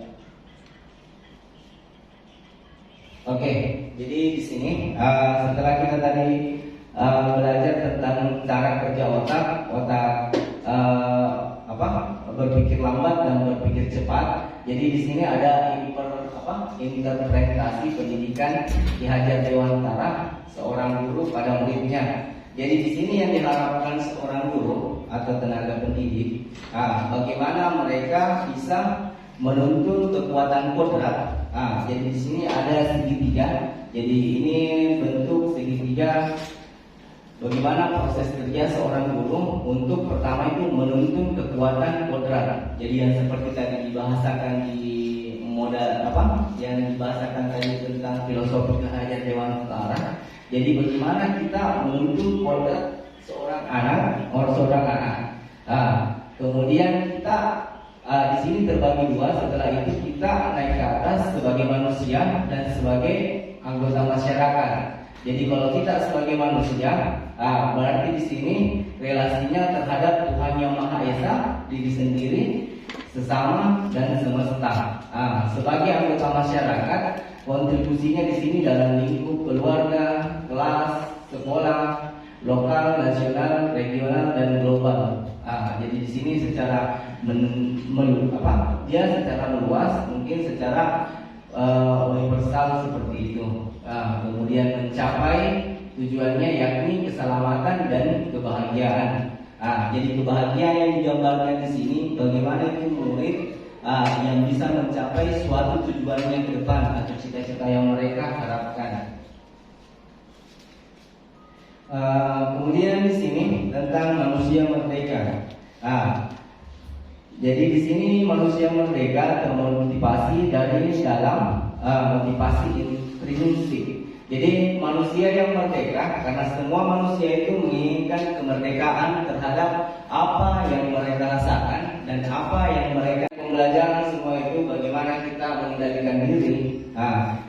Oke, jadi di sini setelah kita tadi belajar tentang cara kerja otak berpikir lambat dan berpikir cepat. Jadi di sini ada interpretasi pendidikan Ki Hajar Dewantara seorang guru pada muridnya. Jadi di sini yang diharapkan seorang guru atau tenaga pendidik, bagaimana mereka bisa menuntun kekuatan kodrat. Jadi di sini ada segitiga. Jadi ini bentuk segitiga. Bagaimana proses kerja seorang guru untuk pertama itu menuntun kekuatan kodrat. Jadi yang seperti tadi dibahasakan di modal yang dibahasakan tadi tentang filosofi Ki Hajar Dewantara. Jadi bagaimana kita menuntun kodrat seorang anak. Kemudian kita di sini terbagi dua. Setelah itu kita naik ke atas sebagai manusia dan sebagai anggota masyarakat. Jadi kalau kita sebagai manusia, berarti di sini relasinya terhadap Tuhan Yang Maha Esa, diri sendiri, sesama dan semesta. Sebagai anggota masyarakat, kontribusinya di sini dalam lingkup keluarga, kelas, sekolah, lokal, nasional, regional dan global. Jadi di sini secara dia secara meluas, mungkin secara universal seperti itu. Kemudian mencapai tujuannya yakni keselamatan dan kebahagiaan. Jadi kebahagiaan yang digambarkan di sini bagaimana itu murid yang bisa mencapai suatu tujuannya ke depan atau cita-cita yang mereka harapkan. Kemudian di sini tentang manusia merdeka. Jadi di sini manusia merdeka termotivasi dari dalam motivasi intrinsik. Jadi manusia yang merdeka karena semua manusia itu menginginkan kemerdekaan terhadap apa yang mereka rasakan dan apa yang mereka pembelajaran semua itu bagaimana kita mengendalikan diri.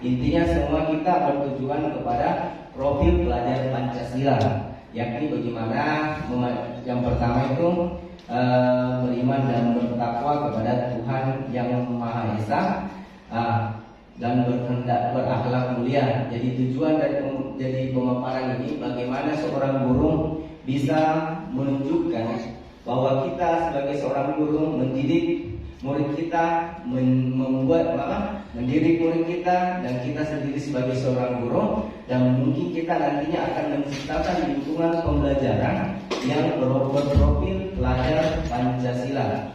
Intinya semua kita bertujuan kepada profil pelajar Pancasila, yakni bagaimana yang pertama itu beriman dan bertakwa kepada Tuhan Yang Maha Esa dan berakhlak mulia. Jadi tujuan dari pemaparan ini bagaimana seorang guru bisa menunjukkan bahwa kita sebagai seorang guru mendidik murid kita, mendidik murid kita dan kita sendiri sebagai seorang guru, dan mungkin kita nantinya akan menciptakan lingkungan pembelajaran yang berprofil pelajar Pancasila.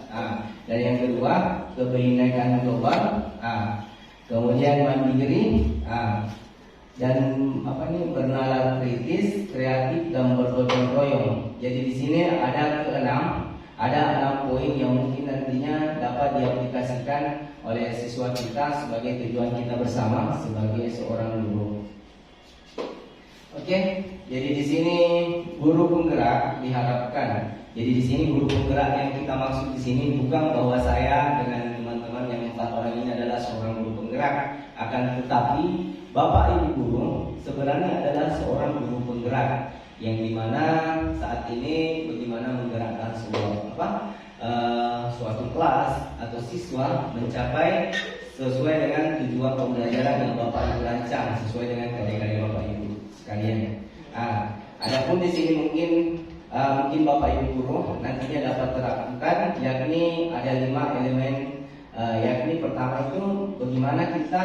Dan yang kedua, kebinekaan global. Kemudian mandiri, dan bernalar kritis, kreatif dan bergotong royong. Jadi di sini ada enam poin yang mungkin nantinya dapat diaplikasikan oleh siswa kita sebagai tujuan kita bersama sebagai seorang guru. Oke, jadi di sini guru penggerak diharapkan. Jadi di sini guru penggerak yang kita maksud di sini bukan bahwa saya dengan teman-teman yang 4 orang ini adalah seorang guru penggerak, akan tetapi Bapak Ibu guru sebenarnya adalah seorang guru penggerak yang dimana saat ini bagaimana menggerakkan suatu kelas atau siswa mencapai sesuai dengan tujuan pembelajaran yang Bapak Ibu rancang sesuai dengan karya-karya Bapak Ibu sekalian. Adapun di sini mungkin Bapak Ibu guru nantinya dapat terapkan, yakni ada 5 elemen, yakni pertama itu bagaimana kita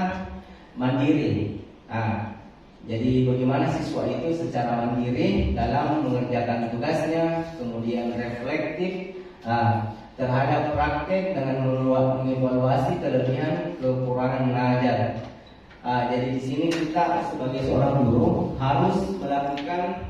mandiri. Jadi bagaimana siswa itu secara mandiri dalam mengerjakan tugasnya, kemudian reflektif terhadap praktek dengan mengevaluasi kelebihan kekurangan mengajar. Jadi di sini kita sebagai seorang guru harus melakukan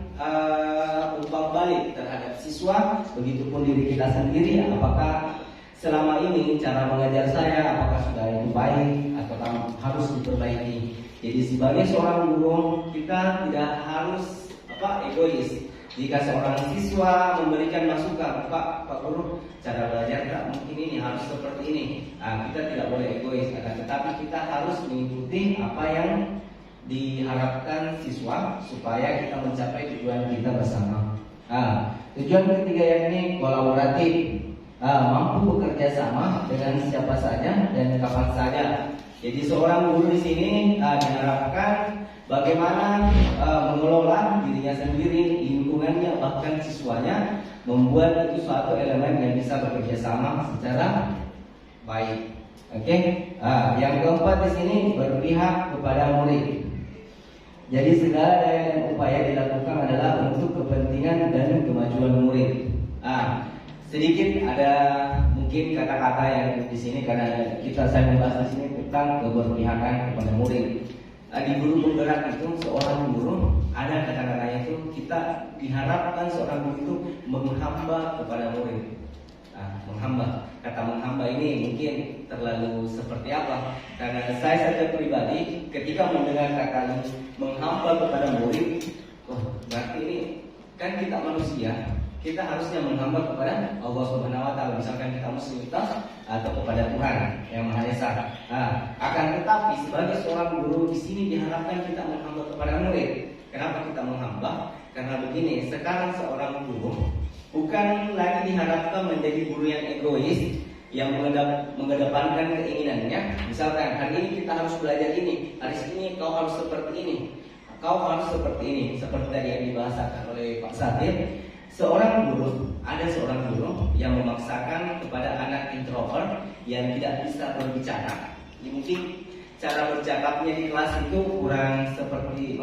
umpan balik terhadap siswa, begitupun diri kita sendiri. Apakah selama ini cara mengajar saya apakah sudah yang baik atau harus diperbaiki? Jadi sebagai seorang guru kita tidak harus egois. Jika seorang siswa memberikan masukan, Pak Guru, cara belajar tak mungkin ini harus seperti ini. Kita tidak boleh egois, tetapi kita harus mengikuti apa yang diharapkan siswa supaya kita mencapai tujuan kita bersama. Tujuan ketiga yakni kolaboratif, mampu bekerja sama dengan siapa saja dan kapan saja. Jadi seorang guru di sini diharapkan bagaimana mengelola dirinya sendiri, lingkungannya, bahkan siswanya, membuat itu suatu elemen yang bisa bekerja sama secara baik. Oke. Yang keempat di sini berpihak kepada murid. Jadi segala daya dan upaya dilakukan adalah untuk kepentingan dan kemajuan murid. Sedikit ada mungkin kata-kata yang di sini karena saya membahas di sini tentang keberpihakan kepada murid. Di guru penggerak itu seorang guru ada kata-katanya itu kita diharapkan seorang guru itu menghamba kepada murid. Menghamba. Kata menghamba ini mungkin terlalu seperti apa? Karena saya saja pribadi ketika mendengar kata menghamba kepada murid, berarti ini kan kita manusia, kita harusnya menghamba kepada Allah Subhanahu wa taala, misalkan kita muslim atau kepada Tuhan yang Maha Esa. Akan tetapi sebagai seorang guru di sini diharapkan kita menghamba kepada murid. Kenapa kita menghamba? Karena begini, sekarang seorang guru bukan lagi diharapkan menjadi guru yang egois, yang mengedepankan keinginannya. Misalkan hari ini kita harus belajar ini, hari ini kau harus seperti ini, kau harus seperti ini, seperti tadi yang dibahasakan oleh Pak Satir. Seorang guru yang memaksakan kepada anak introvert yang tidak bisa berbicara. Mungkin cara bercakapnya di kelas itu kurang seperti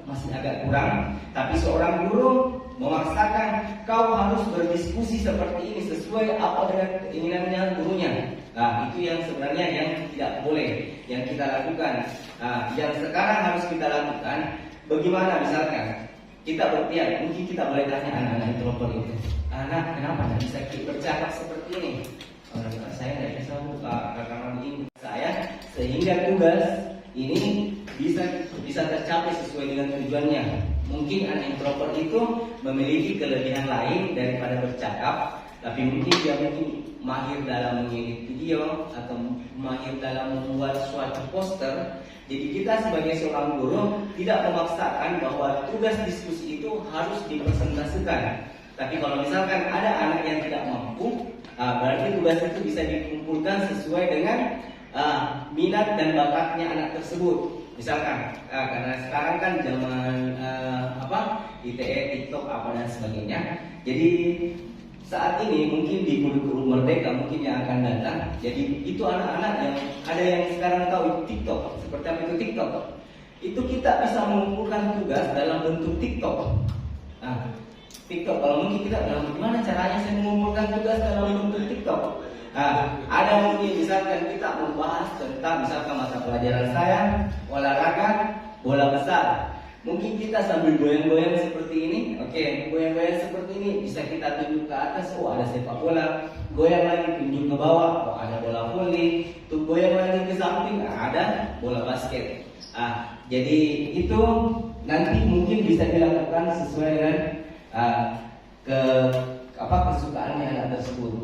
masih agak kurang. Tapi seorang guru memaksakan kau harus berdiskusi seperti ini sesuai apa dengan keinginannya gurunya. Itu yang sebenarnya yang tidak boleh yang kita lakukan. Yang sekarang harus kita lakukan, bagaimana misalkan kita berpikir, mungkin kita boleh tanya anak-anak introvert itu, anak kenapa tidak bisa bercakap seperti ini? Saya tidak bisa buka rekaman ini saya, sehingga tugas ini bisa tercapai sesuai dengan tujuannya. Mungkin anak introvert itu memiliki kelebihan lain daripada bercakap, tapi mungkin dia mahir dalam mengedit video atau mahir dalam membuat suatu poster. Jadi kita sebagai seorang guru tidak memaksakan bahwa tugas diskusi itu harus dipresentasikan. Tapi kalau misalkan ada anak yang tidak mampu, berarti tugas itu bisa dikumpulkan sesuai dengan minat dan bakatnya anak tersebut. Misalkan karena sekarang kan zaman ITE, TikTok dan sebagainya. Jadi saat ini mungkin di kurikulum Merdeka mungkin yang akan datang. Jadi itu anak-anak yang ada yang sekarang tahu itu TikTok, seperti apa itu TikTok. Itu kita bisa mengumpulkan tugas dalam bentuk TikTok. TikTok kalau mungkin kita gimana caranya saya mengumpulkan tugas dalam bentuk TikTok. Ada mungkin misalkan kita membahas tentang misalkan mata pelajaran saya olahraga bola besar. Mungkin kita sambil goyang-goyang seperti ini, goyang-goyang seperti ini bisa kita tunjuk ke atas, ada sepak bola, goyang lagi tunjuk ke bawah, ada bola voli, tuh goyang lagi ke samping, ada bola basket. Jadi itu nanti mungkin bisa dilakukan sesuai dengan kesukaannya anak tersebut.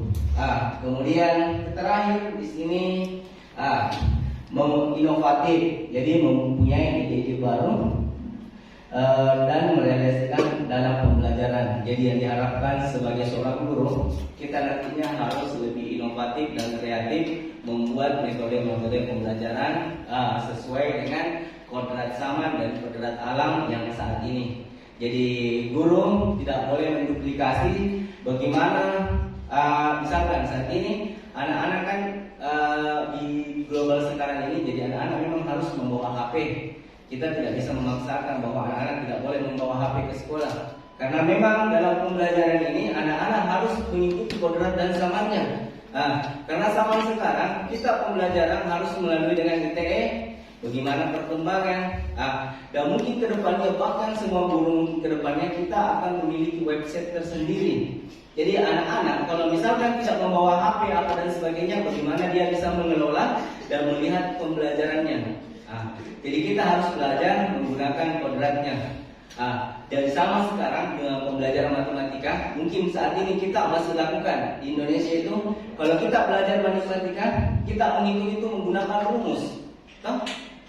Kemudian terakhir di sini inovatif, jadi mempunyai ide-ide baru dan merealisasikan dalam pembelajaran. Jadi yang diharapkan sebagai seorang guru, kita nantinya harus lebih inovatif dan kreatif membuat metode-metode pembelajaran sesuai dengan kodrat zaman dan kodrat alam yang saat ini. Jadi guru tidak boleh menduplikasi bagaimana misalkan saat ini anak-anak kan di global sekarang ini, jadi anak-anak memang harus membawa HP. Kita tidak bisa memaksakan bahwa anak-anak tidak boleh membawa HP ke sekolah. Karena memang dalam pembelajaran ini anak-anak harus mengikuti kodrat dan zamannya. Karena zaman sekarang kita pembelajaran harus melalui dengan ITE, bagaimana perkembangan. Dan mungkin kedepannya bahkan semua guru kedepannya kita akan memiliki website tersendiri. Jadi anak-anak kalau misalkan tidak membawa HP dan sebagainya, bagaimana dia bisa mengelola dan melihat pembelajarannya. Jadi kita harus belajar menggunakan kodratnya. Dan sama sekarang dengan pembelajaran matematika, mungkin saat ini kita masih lakukan di Indonesia itu, kalau kita belajar matematika, kita mengikuti itu menggunakan rumus,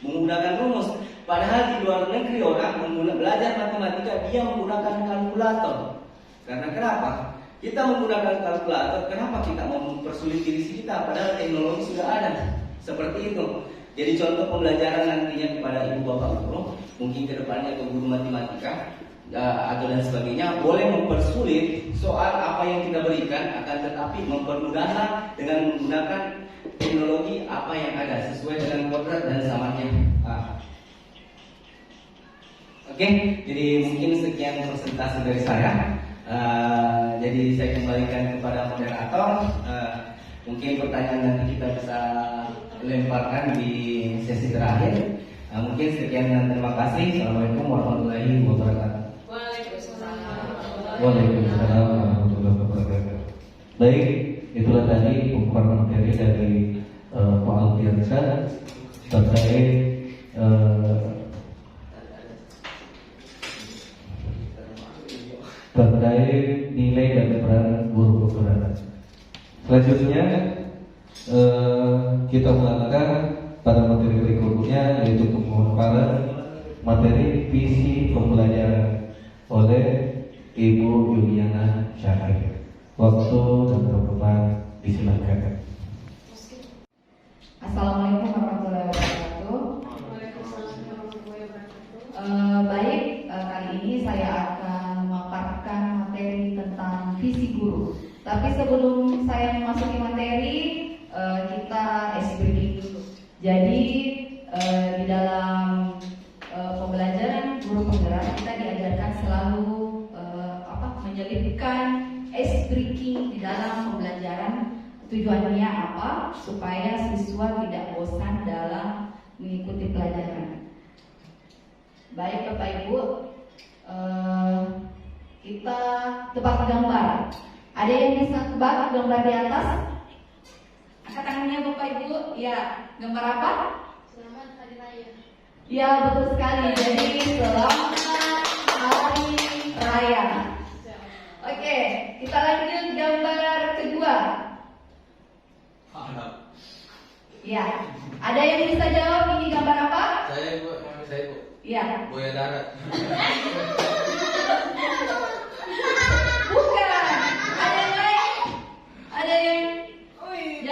menggunakan rumus. Padahal di luar negeri orang belajar matematika dia menggunakan kalkulator. Karena kenapa? Kita menggunakan kalkulator, kenapa kita mempersulit diri kita? Padahal teknologi sudah ada. Seperti itu. Jadi contoh pembelajaran nantinya kepada ibu bapak guru, mungkin kedepannya ke guru matematika atau dan sebagainya, boleh mempersulit soal apa yang kita berikan, akan tetapi mempermudahlah dengan menggunakan teknologi apa yang ada sesuai dengan kodrat dan zamannya. Jadi mungkin sekian presentasi dari saya. Jadi saya kembalikan kepada moderator. Mungkin pertanyaan nanti kita bisa lemparkan di sesi terakhir. Mungkin sekian dan terima kasih. Assalamualaikum warahmatullahi wabarakatuh. Waalaikumsalam warahmatullahi wabarakatuh. Baik, itulah tadi pemaparan materi dari Pak Alfiansyah terkait terkait nilai dan peran guru penggerak. Selanjutnya kita melakukan pada materi kurikulumnya, yaitu pemaparan materi visi pembelajaran oleh Ibu Juliana Syahir. Waktu dan teman-teman disilakan. Assalamualaikum warahmatullahi wabarakatuh. Baik, kali ini saya akan memaparkan materi tentang visi guru. Tapi sebelum saya memasuki materi, kita briefing dulu. Jadi di dalam pembelajaran guru penggerak kita diajarkan selalu menyelipkan ice breaking di dalam pembelajaran. Tujuannya apa? Supaya siswa tidak bosan dalam mengikuti pelajaran. Baik Bapak Ibu, kita tebak gambar. Ada yang bisa tebak gambar di atas? Angkat tangannya Bapak Ibu. Ya, gambar apa? Selamat Hari Raya. Ya, betul sekali. Jadi selamat Hari Raya. Oke, kita lanjut gambar kedua. Ya, ada yang bisa jawab ini gambar apa? Saya Bu, mami saya Bu. Ya, Buaya darat. bukan. Ada yang lain? Ada yang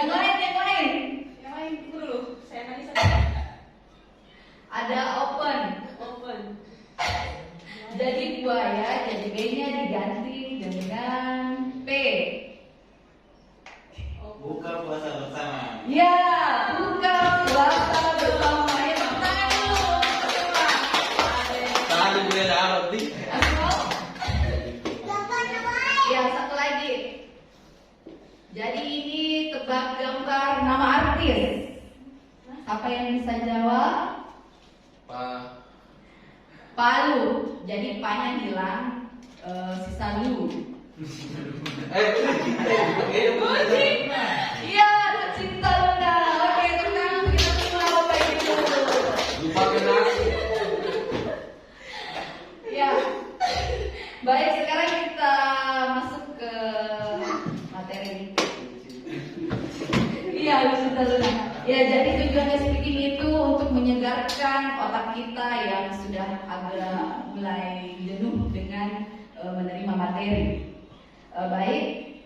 lain? Yang lain dulu. Saya tadi Ada open. Jadi buaya, jadi B-nya diganti dengan P. Buka puasa bersama. Ya, buka puasa bersama. Ya, tepuk tangan dulu. Coba. Tadi buaya darat nih. Asal. Ya, satu lagi. Jadi ini tebak gambar nama artis. Apa yang bisa jawab? Palu. Jadi pa-nya hilang, sisa lu. Iya, Cinta Luna. Oke, tenang kita semua Bapak Ibu. Lupa nasi. Ya. Baik, sekarang kita masuk ke materi. Iya, Cinta Luna. Ya, jadi tujuan speaking itu untuk menyegarkan otak kita yang sudah agak mulai jenuh dengan menerima materi. Baik,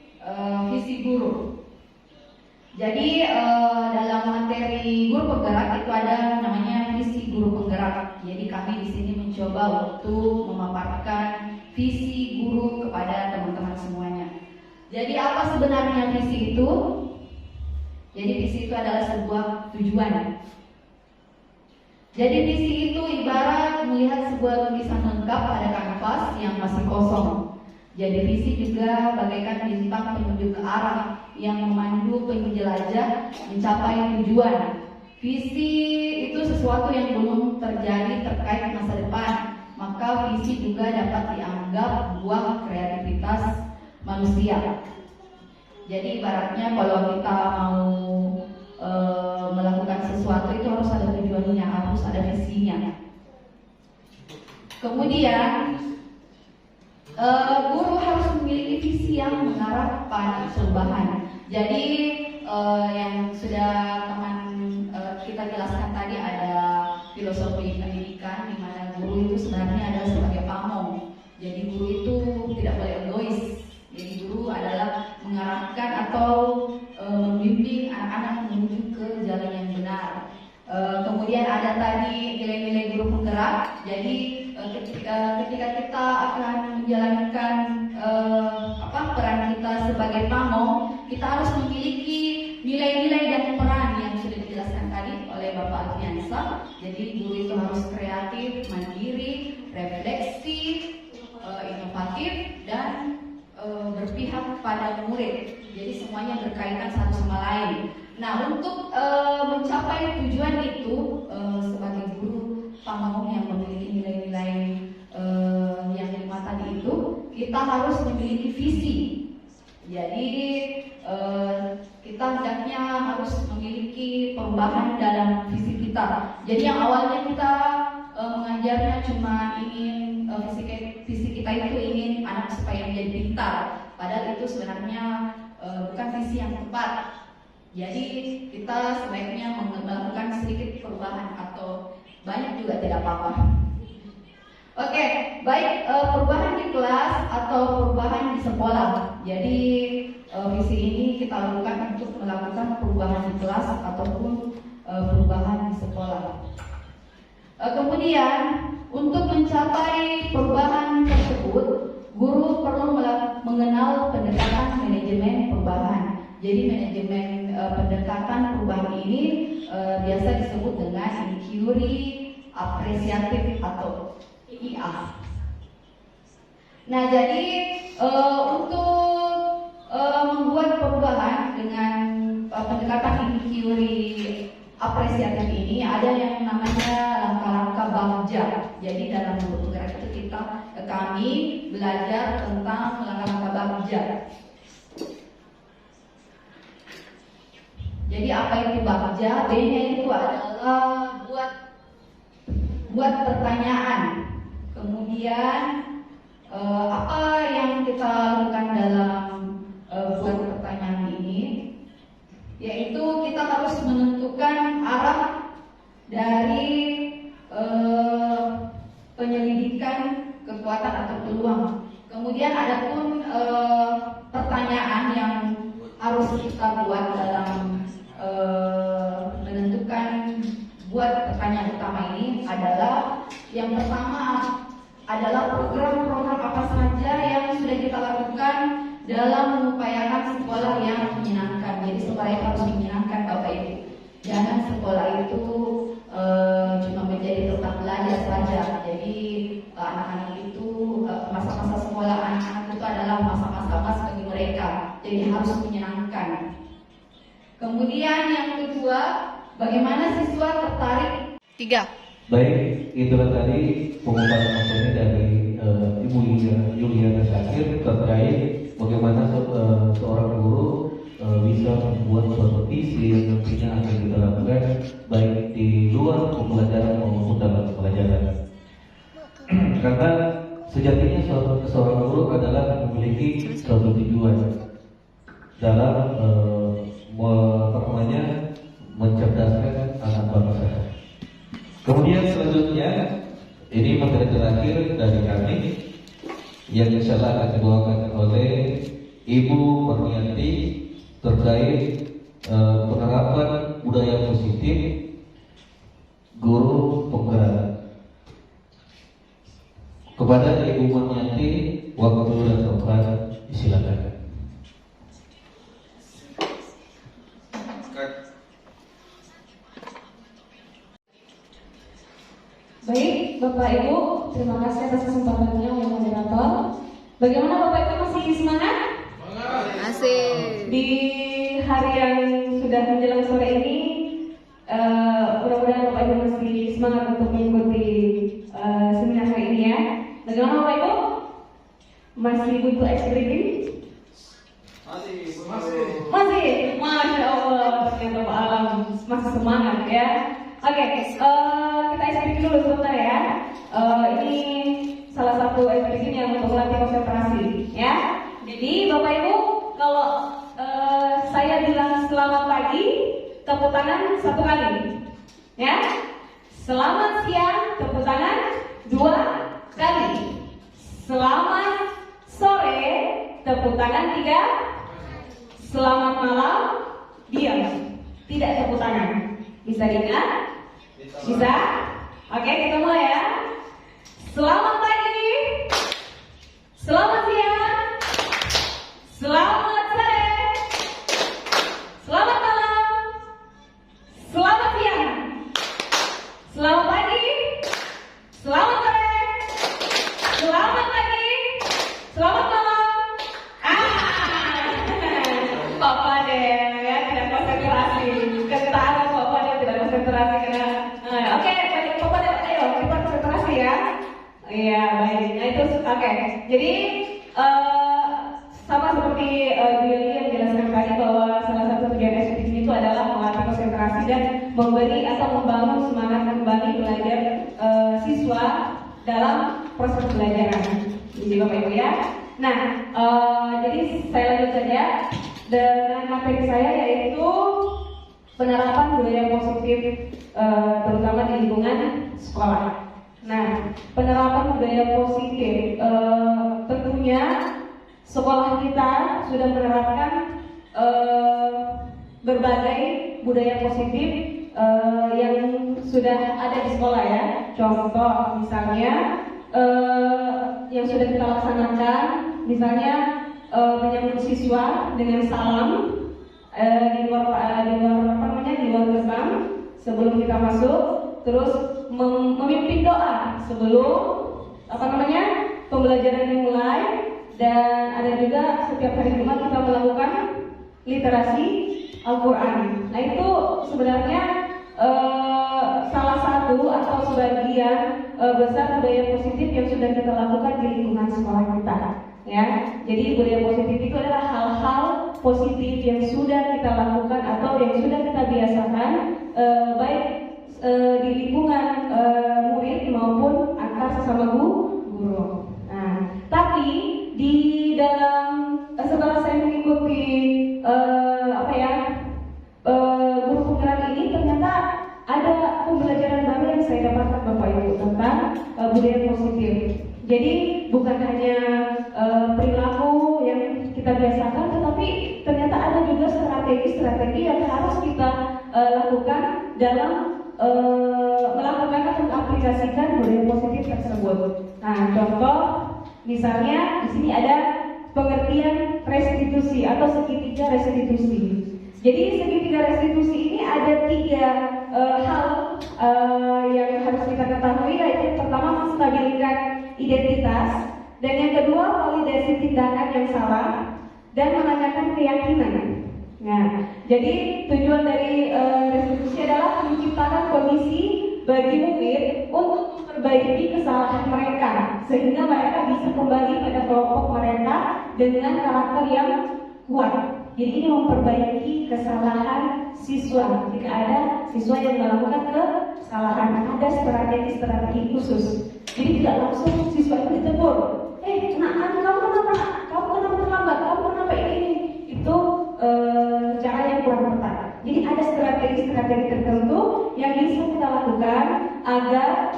visi guru. Jadi dalam materi guru penggerak itu ada namanya visi guru penggerak. Jadi kami di sini mencoba untuk memaparkan visi guru kepada teman-teman semuanya. Jadi apa sebenarnya visi itu? Jadi visi itu adalah sebuah tujuan. Jadi visi itu ibarat melihat sebuah lukisan lengkap pada kanvas yang masih kosong. Jadi visi juga bagaikan bintang penunjuk ke arah yang memandu penjelajah mencapai tujuan. Visi itu sesuatu yang belum terjadi terkait masa depan. Maka visi juga dapat dianggap buah kreativitas manusia. Jadi ibaratnya kalau kita mau melakukan sesuatu itu harus ada tujuannya, harus ada visinya. Kemudian guru harus memiliki visi yang mengarah pada perubahan. Jadi yang sudah teman kita jelaskan tadi ada filosofi pendidikan di mana guru itu sebenarnya adalah sebagai pamong. Jadi guru itu tidak boleh egois. Jadi guru adalah mengarahkan atau membimbing anak-anak menuju ke jalan yang benar. Kemudian ada tadi nilai-nilai guru penggerak. Jadi ketika kita akan menjalankan peran kita sebagai pamong, kita harus memiliki nilai-nilai dan peran yang sudah dijelaskan tadi oleh Bapak Alfiansa. Jadi guru itu harus kreatif, mandiri, refleksi, inovatif, dan berpihak pada murid. Jadi semuanya berkaitan satu sama lain. Nah, untuk mencapai tujuan itu sebagai guru pamong yang memiliki nilai-nilai yang 5 tadi itu, kita harus memiliki visi. Jadi kita hendaknya harus memiliki perubahan dalam visi kita. Jadi yang awalnya kita mengajarnya cuma ingin visi kita itu ingin anak anak supaya menjadi pintar. Padahal itu sebenarnya bukan visi yang tepat. Jadi kita sebaiknya melakukan sedikit perubahan atau banyak juga tidak apa-apa. Oke, baik, perubahan di kelas atau perubahan di sekolah. Jadi visi ini kita lakukan untuk melakukan perubahan di kelas ataupun perubahan di sekolah. Kemudian untuk mencapai perubahan tersebut, guru perlu mengenal pendekatan manajemen perubahan. Jadi manajemen pendekatan perubahan ini biasa disebut dengan inquiry apresiatif atau IA. Nah, jadi untuk membuat perubahan dengan pendekatan inquiry apresiatif ini ada yang namanya langkah-langkah bagja. Jadi dalam bentuk gerak itu kami belajar tentang langkah-langkah bagja. Jadi apa itu bagja? B-nya itu adalah buat pertanyaan. Kemudian apa yang kita lakukan dalam buat pertanyaan ini? Yaitu kita harus menentukan arah dari penyelidikan kekuatan atau peluang. Kemudian ada pun pertanyaan yang harus kita buat dalam menentukan buat pertanyaan utama ini adalah yang pertama adalah program-program apa saja yang sudah kita lakukan dalam mengupayakan sekolah yang menyenangkan. Jadi sekolah itu harus menyenangkan Bapak Ibu. Jangan sekolah itu cuma menjadi tempat belajar saja. Jadi anak-anak itu masa-masa sekolah anak-anak itu adalah masa-masa emas bagi mereka. Jadi harus menyenangkan. Kemudian yang kedua, bagaimana siswa tertarik? 3. Baik, itulah tadi pengumuman materi dari Ibu Yuliana Syakir terkait bagaimana seorang guru bisa membuat suatu visi yang nantinya akan kita lakukan baik di luar pembelajaran maupun dalam pembelajaran. Karena sejatinya seorang guru adalah memiliki suatu tujuan dalam mencerdaskan anak bangsa. Kemudian selanjutnya ini materi terakhir dari kami yang insya Allah akan dibawakan oleh Ibu Marmiyanti terkait penerapan budaya positif guru penggerak. Kepada Ibu Marmiyanti, waktu dan tempat disilakan. Baik, Bapak Ibu, terima kasih atas kesempatannya oleh moderator. Bagaimana Bapak Ibu, masih semangat? Asik. Di hari yang sudah menjelang sore ini, mudah-mudahan Bapak Ibu masih semangat untuk mengikuti seminar hari ini ya. Bagaimana Bapak Ibu? Masih butuh ice cream? Masih, Masya Allah, ternyata Pak Alam masih semangat ya. Oke, kita explain dulu sebentar ya. Ini salah satu explain yang untuk melatih konsentrasi ya. Jadi Bapak Ibu, kalau saya bilang selamat pagi, tepuk tangan 1 kali ya. Selamat siang, tepuk tangan 2 kali. Selamat sore, tepuk tangan 3. Selamat malam, diam, tidak tepuk tangan. Bisa diingat? Bisa? Oke, kita mulai ya. Selamat pagi, selamat siang, selamat sore, selamat malam, selamat siang, selamat pagi, selamat sore, selamat pagi, selamat malam. Bapak deh ya, tidak konsentrasi. Ketahuan Bapak deh tidak konsentrasi karena oke, Bapak deh, ayo kita konsentrasi ya. Iya, baik. Nah itu oke. Jadi sama seperti Billy yang jelaskan tadi bahwa salah satu tujuan SPT itu adalah melatih konsentrasi dan memberi atau membangun semangat kembali belajar siswa dalam proses pembelajaran. Jadi Bapak Ibu ya. Nah, jadi saya lanjut saja dengan materi saya yaitu penerapan budaya positif terutama di lingkungan sekolah. Nah, penerapan budaya positif tentunya sekolah kita sudah menerapkan berbagai budaya positif yang sudah ada di sekolah ya. Contoh misalnya yang sudah kita laksanakan, misalnya menyambut siswa dengan salam di luar gerbang sebelum kita masuk, terus memimpin doa sebelum pembelajaran dimulai, dan ada juga setiap hari Jumat kita melakukan literasi Al-Quran. Nah itu sebenarnya salah satu atau sebagian besar budaya positif yang sudah kita lakukan di lingkungan sekolah kita. Ya, jadi budaya positif itu adalah hal-hal positif yang sudah kita lakukan atau yang sudah kita biasakan, baik di lingkungan murid maupun antar sesama guru. Nah, tapi di dalam setelah saya mengikuti guru penggerak ini, ternyata ada pembelajaran baru yang saya dapatkan Bapak Ibu tentang budaya positif. Jadi bukan hanya perilaku yang kita biasakan, tetapi ternyata ada juga strategi-strategi yang harus kita lakukan dalam melakukan atau mengaplikasikan budaya positif tersebut. Nah, contoh misalnya di sini ada pengertian restitusi atau segitiga restitusi. Jadi segitiga restitusi ini ada 3 hal yang harus kita ketahui, yaitu yang pertama menstabilkan identitas, dan yang kedua validasi tindakan yang salah, dan menanyakan keyakinan. Nah, jadi tujuan dari restitusi adalah menciptakan kondisi bagi murid untuk memperbaiki kesalahan mereka sehingga mereka bisa kembali pada kelompok mereka dengan karakter yang kuat. Jadi ini memperbaiki kesalahan siswa. Jika ada siswa yang melakukan kesalahan, ada strategi khusus. Jadi tidak langsung siswa itu ditegur. Kamu kenapa? Kamu kenapa terlambat? Kamu kenapa ini? Itu cara yang kurang tepat. Jadi ada strategi tertentu yang bisa kita lakukan agar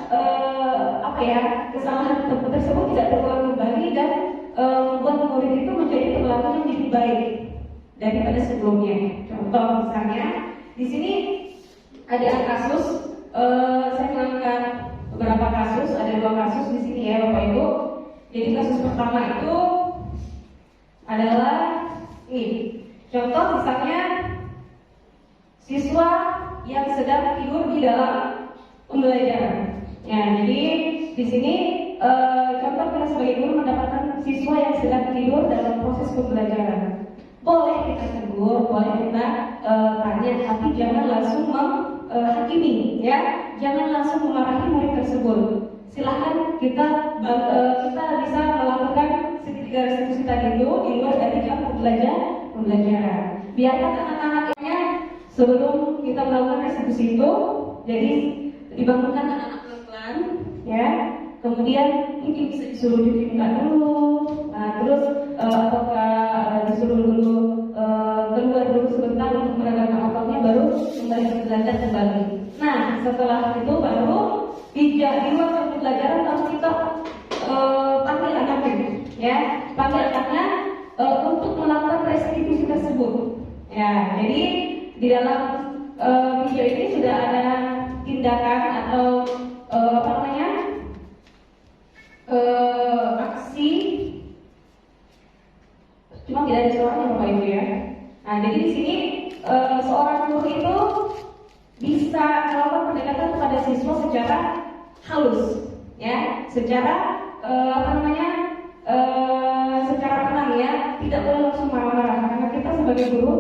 kesalahan tersebut tidak terulang kembali dan membuat murid itu menjadi perilaku yang lebih baik daripada sebelumnya. Contoh misalnya di sini ada kasus, saya mengangkat beberapa kasus, ada 2 kasus di sini ya Bapak Ibu. Jadi kasus pertama itu adalah ini. Contoh misalnya siswa yang sedang tidur di dalam pembelajaran. Ya, jadi di sini contoh kita sebagai guru mendapatkan siswa yang sedang tidur dalam proses pembelajaran. Boleh kita tegur, boleh kita tanya, tapi jangan langsung menghakimi, ya. Jangan langsung memarahi murid tersebut. Silahkan kita bisa melakukan segitiga restitusi tadi itu di luar dari jam pembelajaran. Biarkan anak-anaknya sebelum kita melakukan restitusi itu, jadi dibangunkan anak-anak pelan-pelan, ya. Kemudian mungkin bisa disuruh cuci muka dulu, terus ataukah disuruh dulu keluar dulu sebentar untuk meregangkan otaknya, baru kembali belajar kembali. Nah, setelah itu baru di luar pembelajaran harus kita panggil anaknya, ya, panggil anaknya untuk melakukan restitusi tersebut. Ya, jadi di dalam video ini sudah ada tindakan atau aksi, cuma tidak ada suaranya Bapak Ibu ya. Nah, jadi di sini seorang guru itu bisa melakukan pendekatan kepada siswa secara halus, ya, secara secara tenang ya, tidak boleh langsung marah-marah karena kita sebagai guru,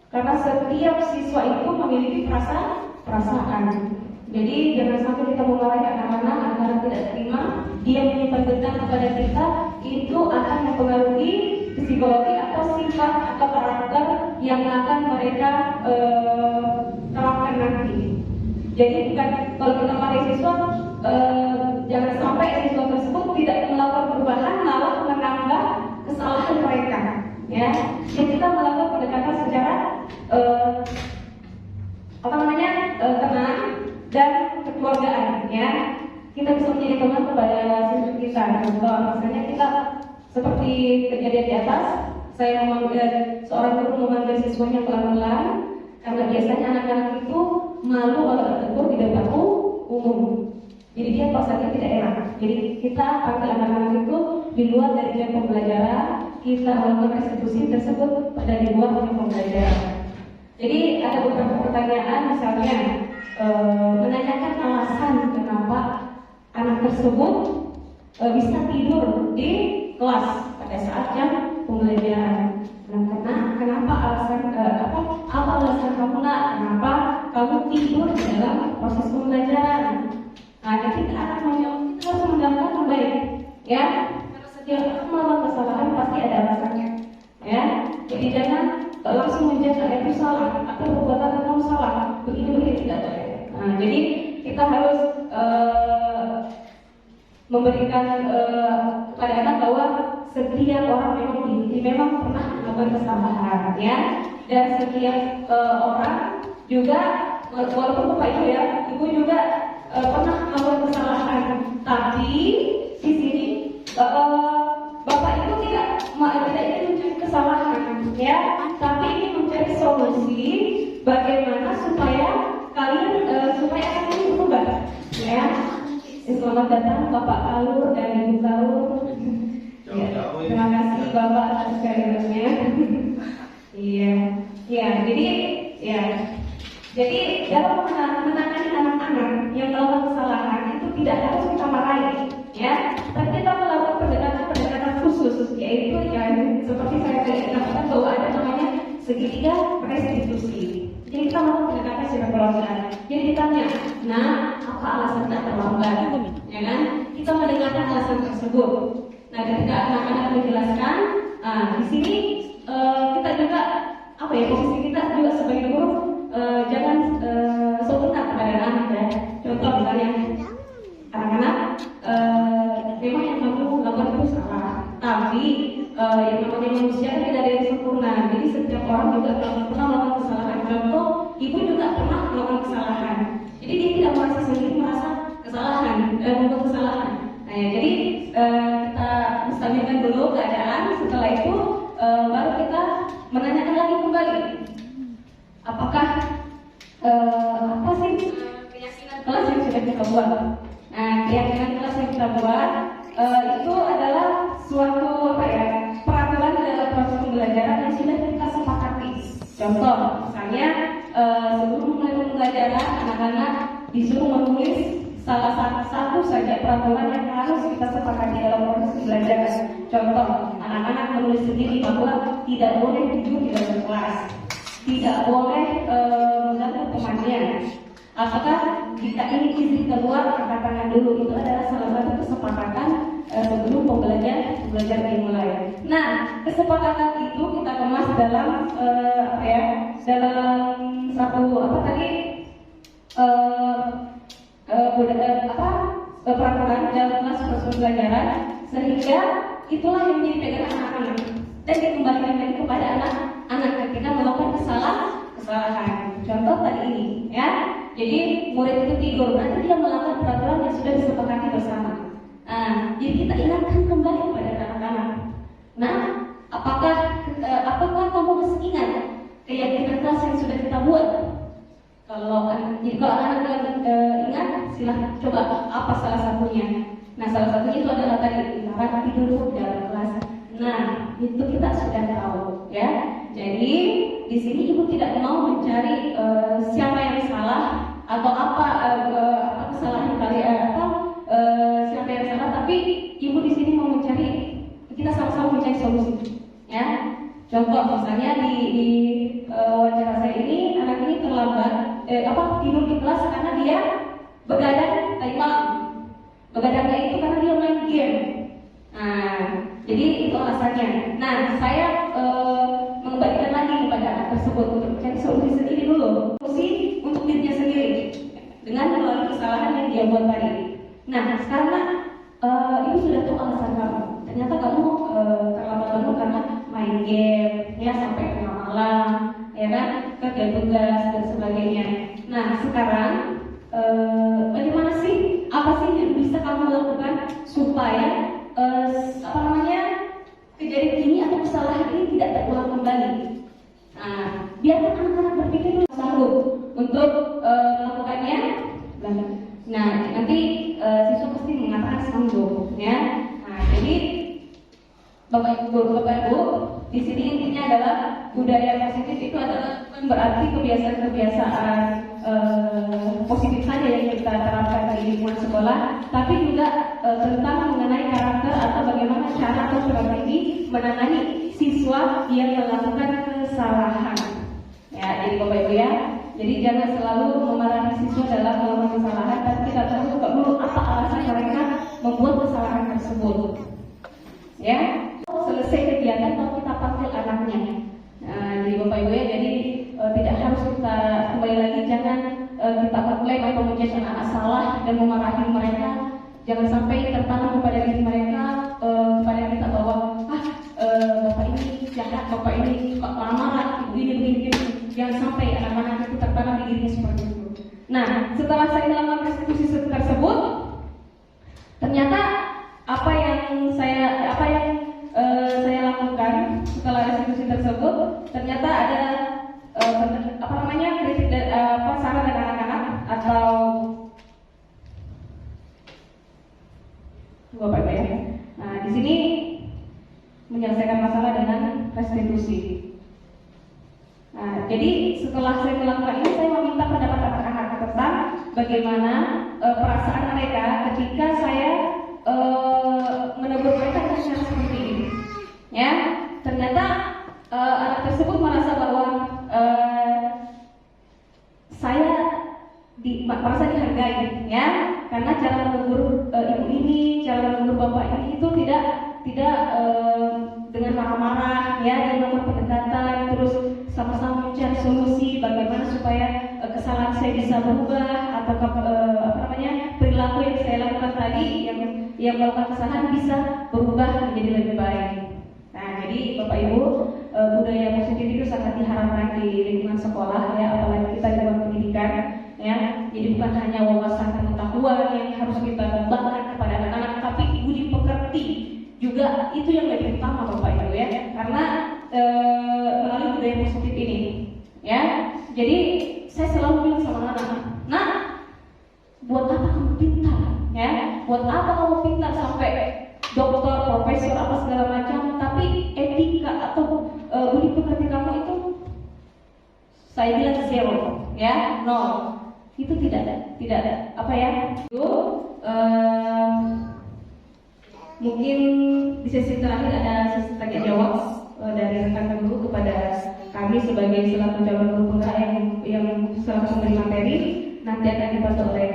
karena setiap siswa itu memiliki perasaan. Jadi jangan sampai kita memarahi anak-anak karena tidak terima, dia menyimpan dendam kepada kita, itu akan mempengaruhi psikologi atau sifat atau karakter yang akan mereka terapkan nanti. Jadi bukan kalau kita marahi siswa, jangan sampai siswa tersebut tidak melakukan perubahan, malah menambah kesalahan mereka. Ya, jadi kita melakukan pendekatan secara tenang dan kekeluargaan. Ya, kita bisa menjadi teman kepada siswa kita. Contoh, misalnya kita seperti kejadian di atas, saya seorang guru memanggil siswanya pelan-pelan karena biasanya anak-anak itu malu kalau bertegur di depan umum. Jadi dia prosesnya tidak enak. Jadi kita panggil anak-anak itu di luar dari jam pembelajaran, kita melakukan restitusi tersebut pada di luar jam pembelajaran. Jadi ada beberapa pertanyaan, misalnya menanyakan alasan kenapa anak tersebut bisa tidur di kelas pada saat jam pembelajaran. Nah, kenapa alasan apa alasan kamu nak? Kenapa kamu tidur di dalam proses pembelajaran? Nah, ketika anak menjawab, kita harus mendapatkan yang baik, ya. Karena setiap orang melakukan kesalahan pasti ada alasannya, ya. Jadi jangan langsung menjawab itu salah atau perbuatan kamu salah, begitu tidak boleh. Nah, jadi kita harus memberikan kepada anak bahwa setiap orang memang pernah melakukan kesalahan, ya. Dan setiap orang juga walaupun Bapak Ibu ya, Ibu juga pernah melakukan kesalahan, tapi di sini Bapak Ibu tidak ingin mencari kesalahan, ya, tapi ingin mencari solusi bagaimana supaya kalian supaya kalian berubah, ya. Selamat datang Bapak Alur dan Ibu Alur. Ya, terima kasih Bapak atas kehadirannya. Iya, ya, jadi dalam menangani anak-anak yang melakukan kesalahan itu tidak harus kita marahi, ya, tapi kita melakukan pendekatan khusus, yaitu yang seperti saya tadi katakan bahwa ada namanya segitiga restitusi. Jadi kita melakukan pendekatan secara keluargaan. Jadi ditanya, nah apa alasan tak terlambat, ya kan? Kita mendengarkan alasan tersebut. Nah, ketika anak-anak menjelaskan, di sini kita juga posisi kita juga sebagai guru jangan sempurna kepada anak, ya. Contoh misalnya anak-anak memang yang kamu lakukan itu salah, tapi yang namanya manusia tidak ada yang sempurna. Jadi setiap orang juga pernah melakukan kesalahan. Contoh, ibu juga pernah melakukan kesalahan. Jadi dia tidak merasa sendiri merasa kesalahan, membuat kesalahan. Nah, ya, jadi kita stabilkan dulu keadaan. Setelah itu baru kita menanyakan lagi kembali, apakah apa sih keyakinan kelas yang sudah kita buat. Nah, keyakinan kelas yang kita buat itu adalah suatu peraturan dalam proses pembelajaran yang sudah kita sepakati. Contoh, misalnya sebelum mulai pembelajaran, anak-anak disuruh menulis salah satu saja peraturan yang harus kita sepakati dalam proses pembelajaran. Contoh, anak-anak menulis sendiri bahwa tidak boleh tidur di dalam kelas, tidak boleh mengganggu temannya. Apakah jika ini izin keluar angkat tangan dulu? Itu adalah salah satu kesepakatan sebelum pembelajaran dimulai. Nah, kesepakatan itu kita kemas dalam dalam satu peraturan dalam kelas proses pembelajaran, sehingga itulah yang menjadi pegangan anak-anak dan dikembalikan lagi kepada anak-anak ketika melakukan kesalahan. Contoh tadi ini, ya. Jadi murid itu tidur, nanti dia melakukan peraturan yang sudah disepakati bersama. Nah, jadi kita ingatkan kembali kepada anak-anak. Nah, apakah kamu masih ingat keyakinan kelas yang sudah kita buat? Kalau anak-anak ingat, silahkan coba apa salah satunya. Nah, salah satunya itu adalah tadi larangan tidur di dalam kelas. Nah, itu kita sudah tahu, ya. Jadi di sini ibu tidak mau mencari siapa yang salah atau apa kesalahan siapa yang salah, tapi ibu di sini mau mencari, kita sama-sama mencari solusi, ya. Contoh misalnya di wawancara saya ini, anak ini terlambat tidur di kelas karena dia begadang tadi malam. Begadangnya itu karena dia main game. Nah, jadi itu alasannya. Nah, saya mengembalikan lagi kepada anak tersebut untuk mencari solusi sendiri dulu, solusi untuk dirinya sendiri. Dengan mengulangi kesalahan yang dia buat tadi. Nah, karena ibu sudah tahu alasan kamu. Ternyata kamu terlambat bangun karena main game, ya sampai tengah malam, ya kan, kerja tugas dan sebagainya. Nah, sekarang bagaimana sih? Apa sih yang bisa kamu lakukan supaya kejadian ini atau kesalahan ini tidak terulang kembali? Nah, biarkan anak-anak berpikir dulu sanggup untuk melakukannya. Nah, nanti siswa pasti mengatakan sanggup, ya. Nah, jadi Bapak Ibu, di sini intinya adalah budaya positif itu adalah bukan berarti kebiasaan-kebiasaan positif saja yang kita terapkan di lingkungan sekolah, tapi juga tentang mengenai karakter atau bagaimana cara atau strategi menangani siswa yang melakukan kesalahan. Ya, jadi Bapak Ibu ya, jadi jangan selalu memarahi siswa dalam melakukan kesalahan, tapi kita tahu dulu apa alasan mereka membuat kesalahan tersebut. Ya, selesai kegiatan baru kita panggil anaknya. Jadi Bapak Ibu ya, jadi tidak harus kita kembali lagi, jangan kita mengklaim atau menjudge anak salah dan memarahi mereka. Jangan sampai tertanam kepada diri mereka, kepada kita bahwa bapak ini jahat, bapak ini marah-marah, ibu ini begini. Jangan sampai anak-anak itu tertanam di dirinya seperti itu. Nah, setelah saya melakukan restitusi tersebut, ternyata apa yang saya lakukan setelah restitusi tersebut, ternyata ada kritik dan saran dari anak-anak atau Bapak Ibu ya. Nah, di sini menyelesaikan masalah dengan restitusi. Nah, jadi setelah saya melakukan ini, saya meminta pendapat anak-anak tentang bagaimana perasaan mereka ketika saya menegur mereka dengan cara seperti ini. Ya, ternyata anak tersebut merasa bahwa saya merasa dihargai, ya, karena cara menegur ibu ini, cara menegur bapak ini itu tidak dengan marah-marah, ya, dan melakukan pendekatan, terus sama-sama mencari solusi bagaimana supaya kesalahan saya bisa berubah atau perilaku yang saya lakukan tadi yang melakukan kesalahan bisa berubah menjadi lebih baik. Nah, jadi Bapak Ibu, budaya positif itu sangat diharapkan di lingkungan sekolah, ya, apalagi kita di dalam pendidikan, ya. Jadi bukan hanya wawasan pengetahuan yang harus kita kembangkan kepada anak-anak, tapi budi pekerti juga itu yang lebih utama Bapak Ibu ya, karena melalui budaya positif ini, ya. Jadi saya selalu bilang sama anak-anak, nah, buat apa kamu pintar, ya? Buat apa kamu pintar sampai dokter, profesor, apa segala macam, tapi etika atau budi pekerti kamu itu saya bilang zero, ya, nol. Itu tidak ada apa ya? Itu mungkin di sesi terakhir ada sesi tanya jawab dari rekan guru kepada kami sebagai selaku calon guru penggerak yang selaku pemberi materi, nanti akan dibantu oleh.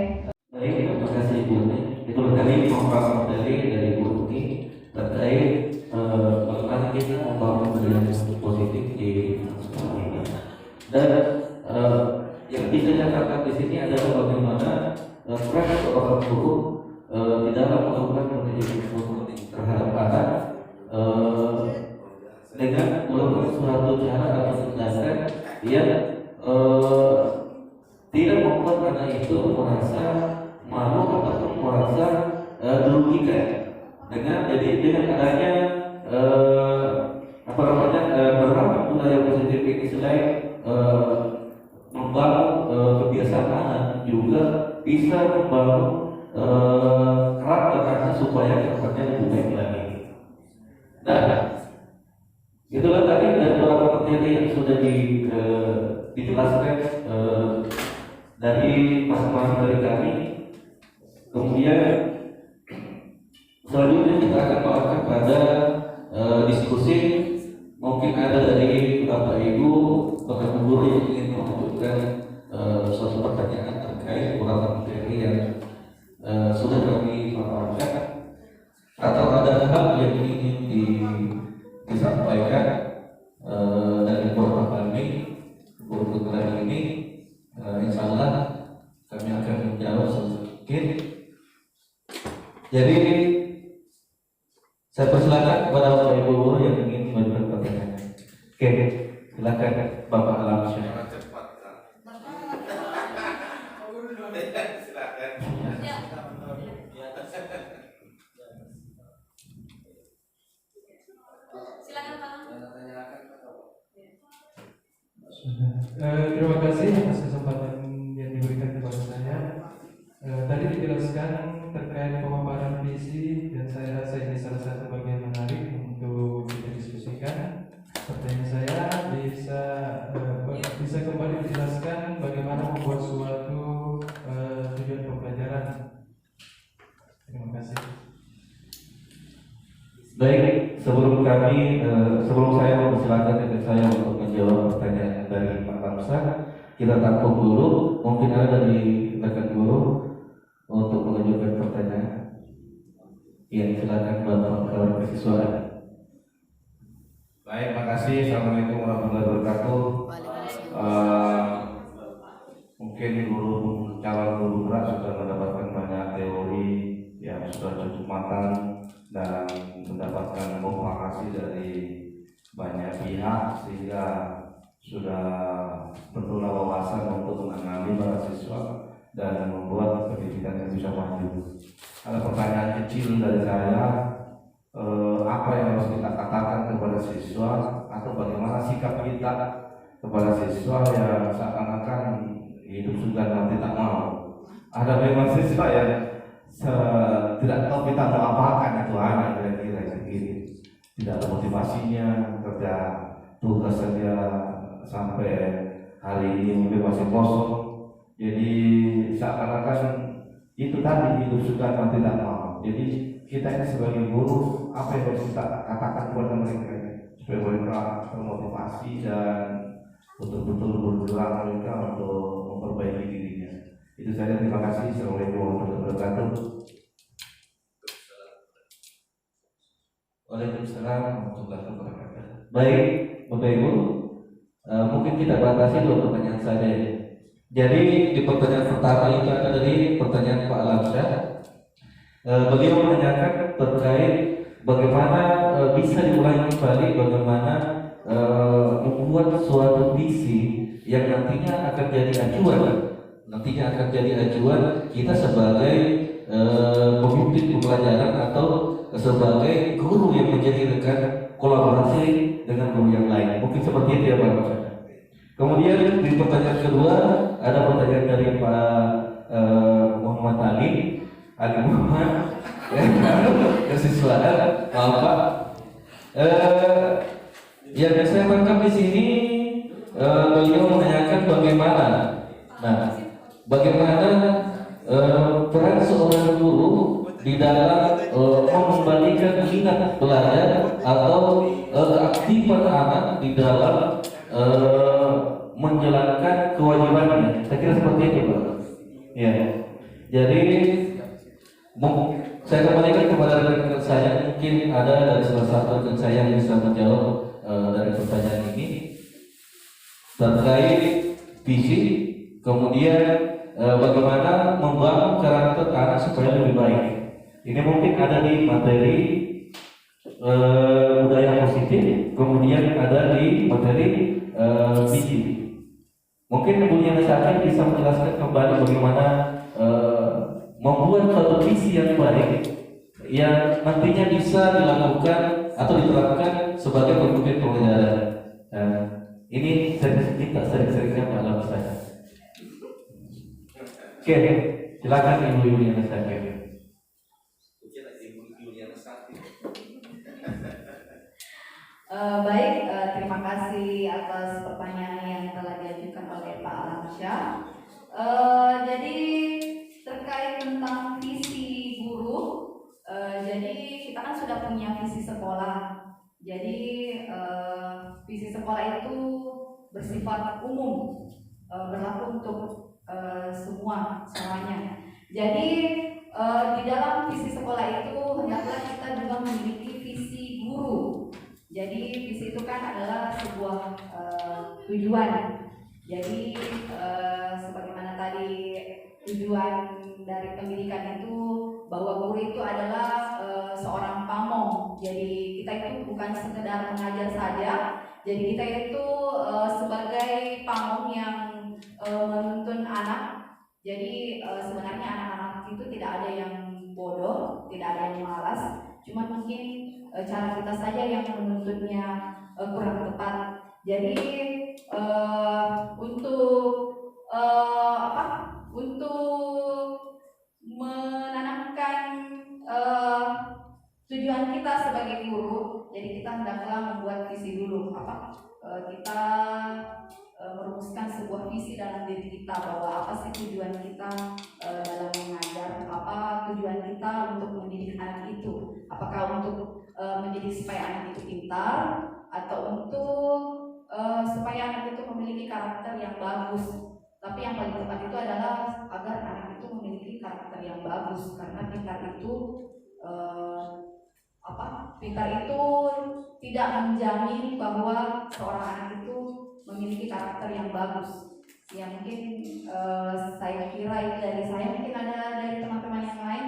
Baik, terima kasih Ibu. Itu tadi pemaparan materi dari Bu Uni terkait bagaimana kita membangun budaya positif di sekolah ini. Dan yang bisa dikatakan di sini adalah bagaimana peran seorang guru di dalam melakukan pendidikan politik terhadap anak dengan melakukan suatu cara atau tindakan yang tidak membuat anak itu merasa malu atau merasa dirugikan dengan adanya berapa budaya positif ini selain membangun kebiasaan anak juga bisa membangun karakter anak supaya karakternya lebih baik lagi. Nah, itulah tadi beberapa materi yang sudah dijelaskan dari masing-masing dari kami. Kemudian selanjutnya kita akan melakukan pada diskusi. Mungkin ada dari Bapak Ibu, Bapak Guru yang ingin mengajukan suatu pertanyaan terkait beberapa materi yang sudah kami paparkan, atau ada hal yang ingin disampaikan dari beberapa kami guru penggerak ini, insya Allah kami akan menjawab Jadi saya persilakan kepada Bapak Ibu guru yang ingin mengajukan pertanyaan. Oke, silakan Bapak Alamsyah. Jangan cepat. Silakan. Silakan Pak. Terima kasih atas kesempatan yang diberikan kepada saya. Tadi dijelaskan terkait pemaparan visi dan saya rasa ini salah satu bagian menarik untuk kita diskusikan. Pertanyaan saya bisa kembali dijelaskan bagaimana membuat suatu tujuan pembelajaran. Terima kasih. Baik, sebelum saya mempersilakan rekan saya untuk menjawab pertanyaan dari Pak Lamsa, kita tampung dulu. Mungkin ada dari rekan guru untuk mengajukan pertanyaan. Iya, silakan Bapak Kepala. Baik, makasih. Assalamualaikum warahmatullahi wabarakatuh. Mungkin guru calon guru berat sudah mendapatkan banyak teori yang sudah cukup matang dan mendapatkan konfirmasi dari banyak pihak sehingga sudah bertolak wawasan untuk menangani para siswa dan membuat pendidikan yang bisa maju. Ada pertanyaan kecil dari saya. Apa yang harus kita katakan kepada siswa atau bagaimana sikap kita kepada siswa yang seakan-akan hidup sudah nanti tak mau. Ada memang siswa yang tidak tahu kita mau apakan itu anak kira-kira gitu. Tidak ada motivasinya, kerja tugas saja sampai hari ini mungkin masih kosong. Jadi seakan-akan itu tadi hidup sudah nanti tak mau. Jadi kita ini sebagai guru, apa yang harus kita katakan kepada mereka supaya mereka termotivasi dan betul-betul bergerak mereka untuk memperbaiki dirinya. Itu saja, terima kasih. Assalamualaikum warahmatullahi wabarakatuh. Waalaikumsalam warahmatullahi wabarakatuh. Baik, Bapak Ibu, mungkin kita batasi 2 pertanyaan saja. Jadi di pertanyaan pertama itu ada dari pertanyaan Pak Alamsyah. Beliau menanyakan terkait bagaimana bisa diulangi kembali bagaimana membuat suatu visi yang nantinya akan jadi acuan kita sebagai pemimpin pembelajaran atau sebagai guru yang menjadi rekan kolaborasi dengan guru yang lain. Mungkin seperti itu ya Pak. Kemudian di pertanyaan kedua ada pertanyaan dari Pak Muhammad Ali Muhammad kesiswaan Bapak. Yang saya tangkap di sini beliau menanyakan bagaimana peran seorang guru di dalam mengembalikan minat belajar atau keaktifan anak di dalam menjalankan kewajibannya. Saya kira seperti itu Pak. Ya. Jadi saya kembalikan kepada rekan saya, mungkin ada dari salah satu rekan saya yang bisa menjawab dari pertanyaan ini terkait visi, kemudian bagaimana membangun karakter anak supaya lebih baik. Ini mungkin ada di materi budaya positif, kemudian ada di materi visi. Mungkin Ibu Yana Syakir bisa menjelaskan kembali bagaimana membuat suatu visi yang baik yang nantinya bisa dilakukan atau diterapkan sebagai pemimpin pembelajaran. Ini kita sering-seringnya dalam saya. Oke, silakan Ibu Yana Syakir. Baik, terima kasih atas pertanyaan yang telah diajukan oleh Pak Alamsyah. Jadi terkait tentang visi guru, jadi kita kan sudah punya visi sekolah. Jadi visi sekolah itu bersifat umum, berlaku untuk semuanya. Jadi di dalam visi sekolah itu hendaklah kita juga memiliki visi guru. Jadi visi itu kan adalah sebuah tujuan. Jadi sebagaimana tadi tujuan dari pendidikan itu bahwa guru itu adalah seorang pamong. Jadi kita itu bukan sekedar mengajar saja. Jadi kita itu sebagai pamong yang menuntun anak. Jadi sebenarnya anak-anak itu tidak ada yang bodoh, tidak ada yang malas. Cuma mungkin cara kita saja yang menuntunnya kurang tepat. Jadi untuk menanamkan tujuan kita sebagai guru, jadi kita hendaklah membuat visi dulu. Kita merumuskan sebuah visi dalam diri kita bahwa apa sih tujuan kita dalam mengajar, apa tujuan kita untuk mendidik anak itu, apakah untuk mendidik supaya anak itu pintar atau untuk supaya anak itu memiliki karakter yang bagus. Tapi yang paling tepat itu adalah agar anak itu memiliki karakter yang bagus, karena pintar itu tidak menjamin bahwa seorang anak itu memiliki karakter yang bagus. Ya mungkin saya kira itu dari saya. Mungkin ada dari teman-teman yang lain.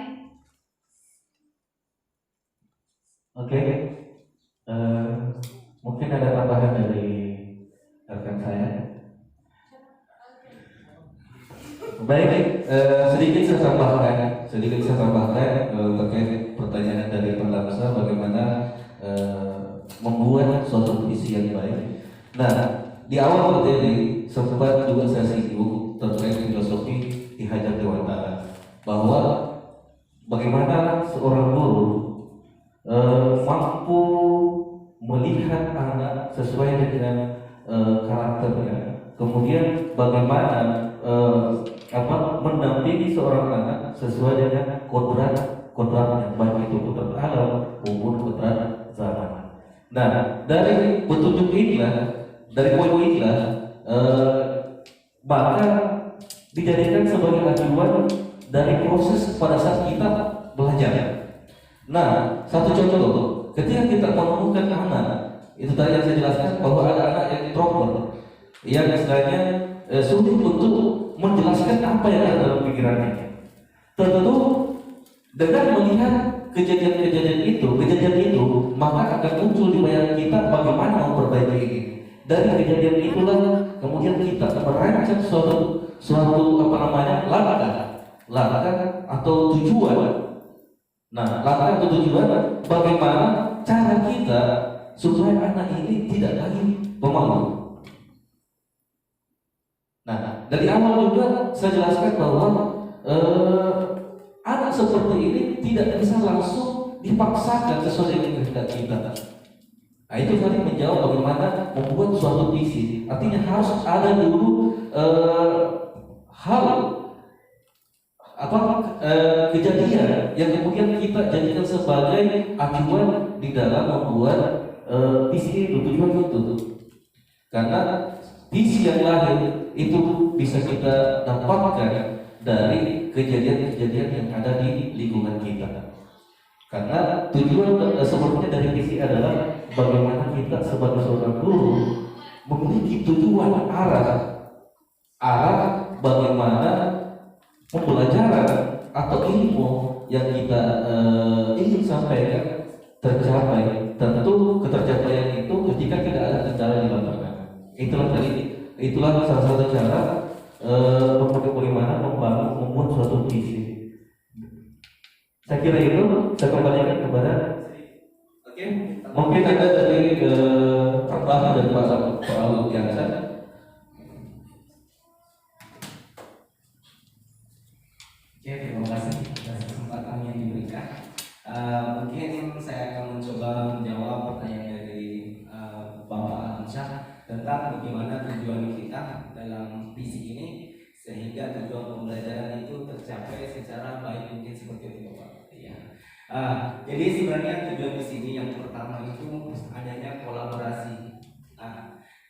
Oke. Mungkin ada tambahan dari rekan saya. Baik, sedikit saya tambahkan terkait pertanyaan dari Pak Lamsa, bagaimana membuat suatu visi yang baik. Nah, di awal materi sempat juga saya singgung terkait filosofi Ki Hajar Dewantara, bahwa bagaimana seorang guru mampu melihat anak sesuai dengan karakternya, kemudian bagaimana mendampingi seorang anak sesuai dengan kodratnya, baik itu kodrat alam maupun kodrat zaman. Nah, dari petunjuk inilah, dari poin inilah, maka dijadikan sebagai acuan dari proses pada saat kita belajar. Nah, satu contoh, ketika kita menemukan anak, itu tadi yang saya jelaskan bahwa ada anak yang introvert, yang istilahnya sulit untuk menjelaskan apa yang ada dalam pikirannya. Tentu dengan melihat kejadian itu, maka akan muncul di bayangan kita bagaimana memperbaiki ini. Dari kejadian itulah kemudian kita merancang suatu langkah atau tujuan. Nah, langkah atau tujuan bagaimana cara kita supaya anak ini tidak lagi pemalu. Nah, dari awal juga saya jelaskan bahwa anak seperti ini tidak bisa langsung dipaksakan sesuai dengan kehendak kita. Nah, itu tadi menjawab bagaimana membuat suatu visi. Artinya harus ada dulu kejadian yang kemudian kita jadikan sebagai acuan di dalam membuat visi itu, tujuan itu. Karena visi yang lahir itu bisa kita dapatkan dari kejadian-kejadian yang ada di lingkungan kita. Karena tujuan sebenarnya dari visi adalah bagaimana kita sebagai seorang guru memiliki tujuan arah bagaimana pembelajaran atau ilmu yang kita ingin sampaikan tercapai. Tentu ketercapaian itu ketika tidak ada kendala di lapangan. Itulah salah satu cara bagaimana membuat suatu visi. Saya kira itu saya kembalikan kepada. Oke, mungkin ada dari tambahan dari Pak Alfiansa. Oke, terima kasih atas kesempatan yang diberikan. Mungkin saya akan mencoba menjawab pertanyaan dari Bapak Alamsyah tentang bagaimana tujuan kita dalam visi ini sehingga tujuan pembelajaran itu tercapai secara baik mungkin seperti itu Bapak. Ya. Jadi sebenarnya tujuan visi ini yang pertama itu adanya kolaborasi.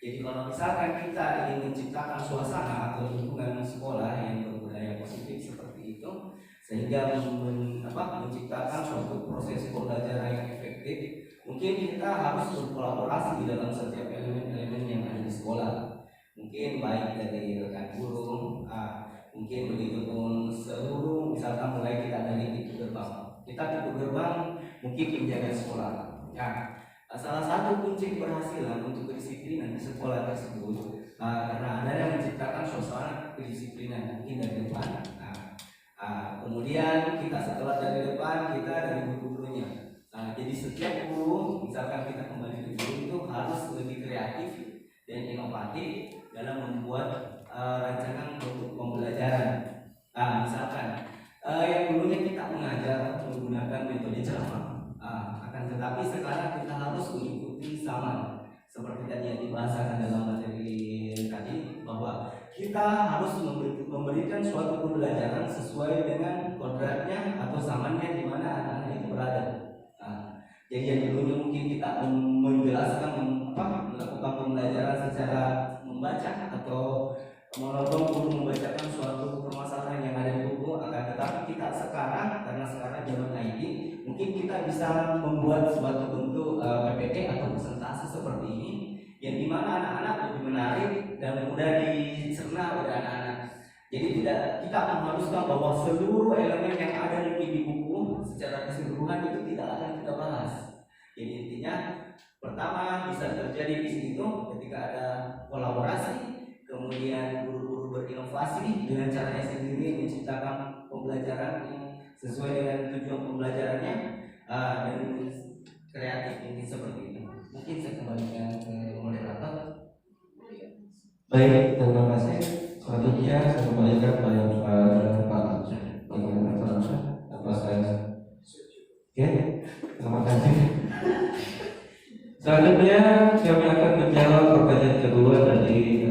Jadi kalau misalkan kita ingin menciptakan suasana atau lingkungan sekolah yang berbudaya positif seperti itu, sehingga menciptakan suatu proses pembelajaran yang efektif, mungkin kita harus berkolaborasi di dalam setiap elemen-elemen yang ada di sekolah. Mungkin baik dari rekan guru, mungkin begitu pun seluruh, misalkan mulai kita dari pintu gerbang Kita pintu gerbang mungkin penjaga sekolah. Ya, salah satu kunci keberhasilan untuk kedisiplinan di sekolah tersebut karena ada yang menciptakan suasana kedisiplinan mungkin dari depan. Kemudian kita setelah dari depan kita dari guru-gurunya. Jadi setiap guru, misalkan kita kembali ke guru itu harus lebih kreatif dan inovatif dalam membuat rancangan untuk pembelajaran. Misalkan yang dulunya kita mengajar menggunakan metode ceramah, akan tetapi sekarang kita harus mengikuti zaman seperti tadi yang dibahasakan dalam materi tadi, bahwa kita harus memberikan suatu pembelajaran sesuai dengan kodratnya atau zamannya di mana anak-anak itu berada. Jadi yang dulunya mungkin kita menjelaskan melakukan pembelajaran secara membaca atau menolong guru membacakan suatu permasalahan yang ada di buku, akan tetapi kita sekarang karena sekarang zaman IT mungkin kita bisa membuat suatu bentuk PPT atau presentasi seperti ini yang dimana anak-anak lebih menarik dan mudah dicerna oleh anak-anak. Jadi tidak kita mengharuskan bahwa seluruh elemen yang ada di buku secara keseluruhan itu tidak akan kita bahas. Jadi intinya pertama bisa terjadi di situ ketika ada kolaborasi, kemudian guru-guru berinovasi dengan caranya sendiri menciptakan pembelajaran yang sesuai dengan tujuan pembelajarannya dan kreatif ini seperti itu. Mungkin saya kembalikan ke moderator. Baik, terima kasih. Selanjutnya saya kembalikan Pak bagaimana apa saya? Oke, terima kasih. Selanjutnya kami akan menjawab pertanyaan kedua dari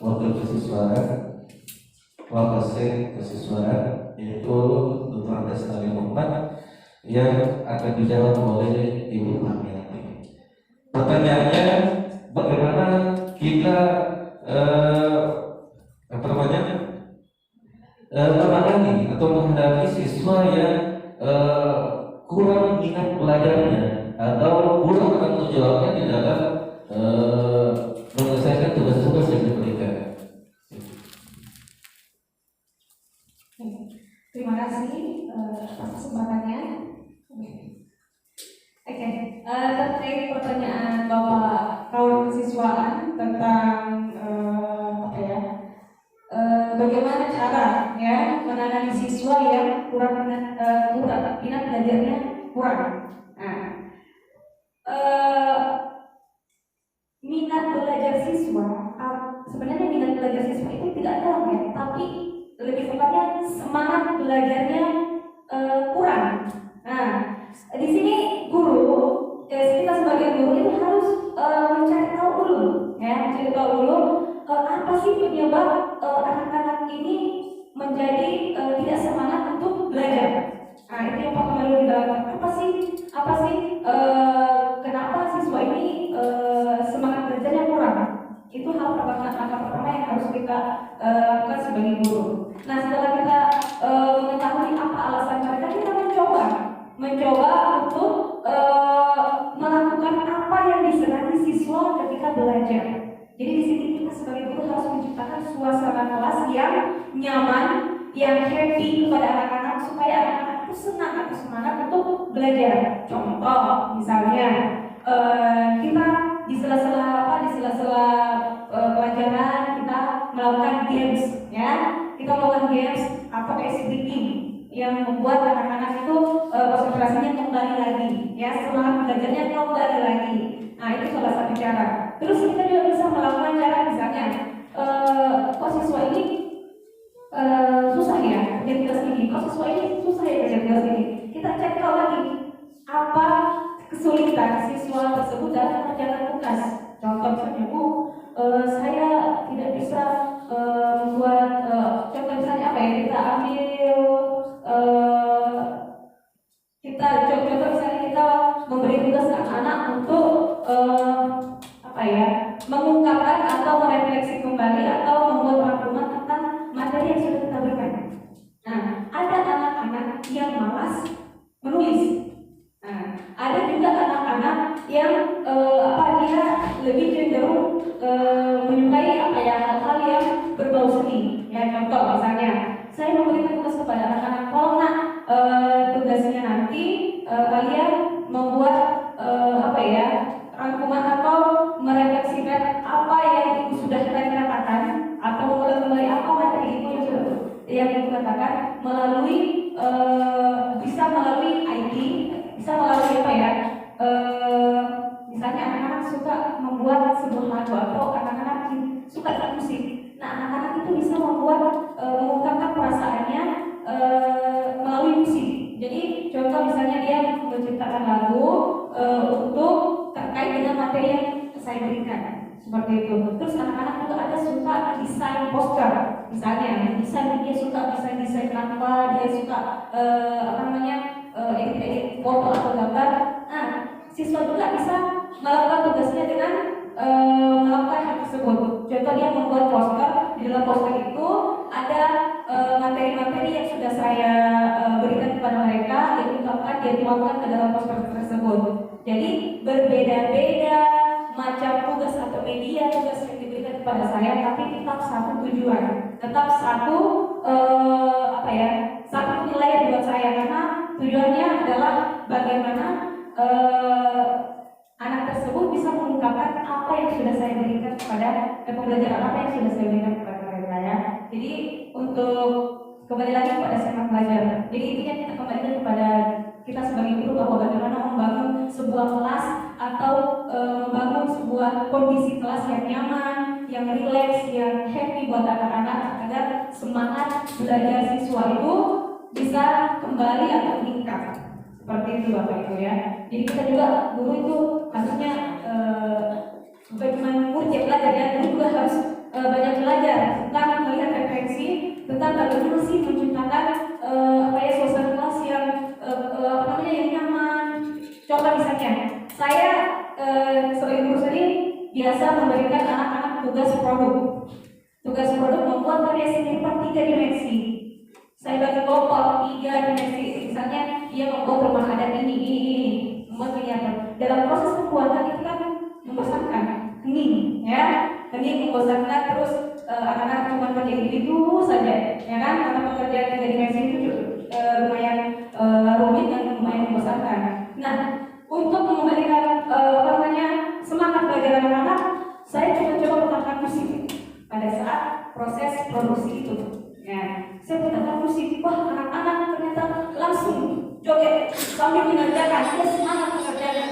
wakil kesiswaan, wakil kesiswaan yaitu Dr. Destari Muhammad yang akan dijawab oleh Ibu Marmiati. Pertanyaannya, bagaimana kita menangani atau menghadapi siswa yang kurang minat belajarnya atau kurang tanggung jawabnya di dalam menyelesaikan tugas-tugas yang diberikan. Terima kasih atas kesempatannya. Oke, terkait pertanyaan Bapak kawan kesiswaan tentang bagaimana cara ya menangani siswa yang kurang minat belajarnya kurang. Minat belajar siswa sebenarnya minat belajar siswa itu tidak ada ya, tapi lebih tepatnya semangat belajarnya kurang. Di sini guru, kita sebagai guru itu harus mencari tahu dulu, ya, mencari tahu dulu apa sih penyebab anak-anak ini menjadi tidak semangat untuk belajar. Itu yang pertama dulu apa sih kenapa siswa ini semangat belajarnya kurang? Itu hal pertama yang harus kita lakukan sebagai guru. Nah, setelah kita mengetahui apa alasan mereka, kita mencoba untuk melakukan apa yang disenangi siswa ketika belajar. Jadi di sini kita sebagai guru harus menciptakan suasana kelas yang nyaman, yang happy kepada anak-anak supaya anak-anak itu senang atau semangat untuk belajar. Contoh, misalnya kita di sela-sela pelajaran kita melakukan games, ya. Kita melakukan games atau ice breaking yang membuat anak-anak itu konsentrasinya kembali lagi, ya, semangat belajarnya kembali lagi. Nah, itu salah satu cara. Terus kita juga bisa melakukan cara misalnya, siswa ini susah ya kerja kelas ini, siswa ini susah ya kerja kelas ini. Kita cek tahu lagi apa kesulitan siswa tersebut dalam mengerjakan tugas. Contoh misalnya, Bu, saya tidak bisa membuat contoh misalnya apa ya, kita ambil contoh misalnya kita memberi tugas anak-anak untuk mengungkapkan atau merefleksi kembali atau membuat rangkuman tentang materi yang sudah kita berikan. Nah, ada anak-anak yang malas menulis. Nah, ada juga anak-anak yang dia lebih cenderung menyukai hal-hal yang berbau seni. Ya, contoh misalnya, saya memberikan tugas kepada anak-anak, kalau tugasnya itu bisa membuat mengungkapkan perasaannya melalui musik. Jadi contoh misalnya dia menciptakan lagu untuk terkait dengan materi yang saya berikan, seperti itu. Terus anak-anak juga ada suka desain poster, misalnya desain, dia suka desain Canva, dia suka edit foto atau gambar. Nah, siswa juga bisa melakukan tugasnya dengan melakukan hal tersebut. Contoh dia membuat poster, di dalam poster itu ada materi-materi yang sudah saya berikan kepada mereka, yang dituangkan ke dalam poster tersebut. Jadi berbeda-beda macam tugas atau media tugas yang diberikan kepada saya, tapi tetap satu tujuan, tetap satu satu penilaian buat saya, karena tujuannya adalah bagaimana anak tersebut bisa mengungkapkan apa yang sudah saya berikan kepada pembelajaran apa yang sudah saya berikan kepada mereka ya. Jadi untuk kembali lagi kepada semangat belajar. Jadi intinya kita kembalikan kepada kita sebagai guru bahwa bagaimana membangun sebuah kelas atau membangun sebuah kondisi kelas yang nyaman, yang rileks, yang happy buat anak-anak agar semangat belajar siswa itu bisa kembali atau meningkat. Seperti itu Bapak Ibu ya. Jadi kita juga guru itu harusnya bukan cuma murid yang belajar ya, guru juga harus banyak belajar tentang melihat referensi, tentang bagaimana sih menciptakan suasana kelas yang yang nyaman. Contoh misalnya, saya sebagai guru seni biasa memberikan anak-anak tugas produk. Tugas produk membuat karya seni 3 dimensi. Saya bagi kelompok 3 dimensi. Misalnya dia membuat rumah adat ini, membuat miniatur. Dalam proses pembuatan itu kan membosankan, hening, ya, hening, membosankan. Terus anak-anak cuma kerja itu saja, ya kan? Karena pekerjaan 3 dimensi itu lumayan rumit dan lumayan membosankan. Nah, untuk mengembalikan semangat belajar anak-anak, saya coba menggunakan musik pada saat proses produksi itu. Ya, saya menggunakan musik, wah anak-anak ternyata langsung joget sambil mengerjakan, dia semangat mengerjakan.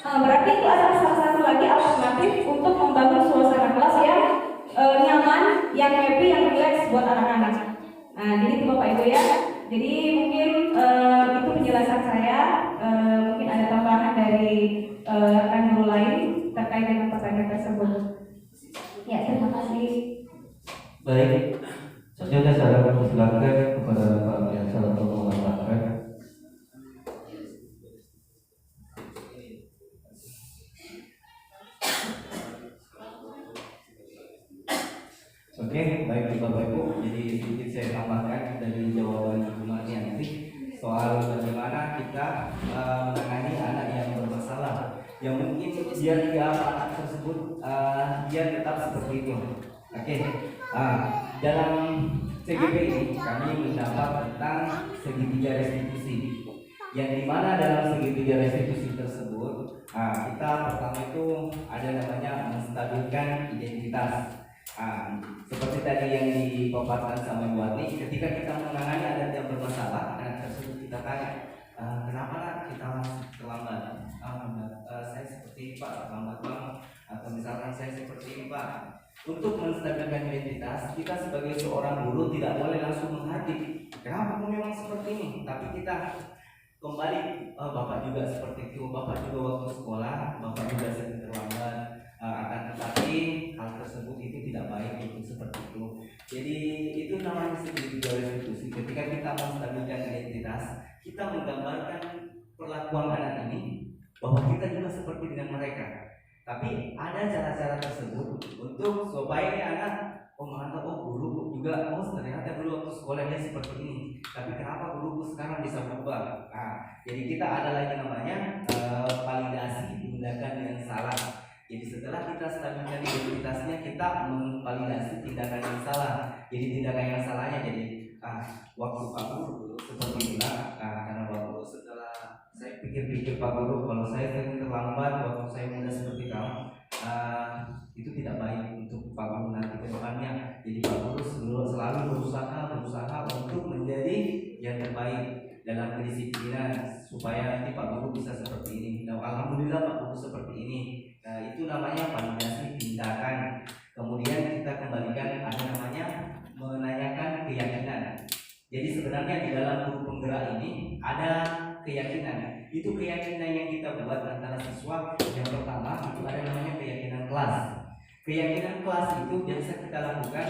Berarti itu adalah salah satu lagi alternatif untuk membangun suasana kelas yang nyaman, yang happy, yang relax buat anak-anak. Nah, jadi itu Bapak Ibu ya. Jadi mungkin itu penjelasan saya. Mungkin ada tambahan dari rekan guru lain terkait dengan pertanyaan tersebut. Ya, terima kasih. Baik, selanjutnya saya akan mempersilakan kepada Pak Biasa untuk menambahkan. Oke, baik Bapak Ibu. Jadi sedikit saya tambahkan dari jawaban Ibu Marni nanti soal bagaimana kita menangani anak yang bermasalah, yang mungkin dia anak tersebut dia tetap seperti itu. Oke, dalam CGP ini kami mendapat tentang segitiga restitusi, yang dimana dalam segitiga restitusi tersebut kita pertama itu ada namanya menstabilkan identitas. Seperti tadi yang dipaparkan sama Ibu Wati, ketika kita menangani anak yang bermasalah, anak tersebut kita tanya, kenapa nak kita terlambat? Saya seperti ini Pak, terlambat banget. Atau misalkan saya seperti ini Pak. Untuk menstabilkan identitas, kita sebagai seorang guru tidak boleh langsung menghadik. Kenapa kamu memang seperti ini? Tapi kita kembali, Bapak juga seperti itu, Bapak juga waktu sekolah, Bapak juga sering terlambat. Akan tetapi hal tersebut itu tidak baik untuk seperti itu. Jadi itu namanya segitiga restitusi. Ketika kita menstabilkan identitas, kita menggambarkan perlakuan anak ini bahwa kita juga seperti dengan mereka. Tapi ada cara-cara tersebut untuk supaya anak menganggap guru juga ternyata dulu waktu sekolah dia seperti ini. Tapi kenapa guruku sekarang bisa berubah? Jadi kita ada lagi namanya validasi tindakan yang salah. Jadi setelah kita stabilkan identitasnya, kita memvalidasi tindakan yang salah. Jadi tindakan yang salahnya jadi waktu Pak Guru seperti ini karena Pak Guru setelah saya pikir-pikir Pak Guru, kalau saya sering terlambat waktu saya muda seperti kamu, itu tidak baik untuk Pak Guru nanti ke depannya. Jadi Pak Guru selalu berusaha untuk menjadi yang terbaik dalam kedisiplinan supaya nanti Pak Guru bisa seperti ini. Dan alhamdulillah Pak Guru seperti ini. Nah, itu namanya validasi tindakan. Kemudian kita kembalikan ada namanya menanyakan keyakinan. Jadi sebenarnya di dalam guru penggerak ini ada keyakinan. Itu keyakinan yang kita buat antara siswa. Yang pertama itu ada namanya keyakinan kelas. Keyakinan kelas itu biasa kita lakukan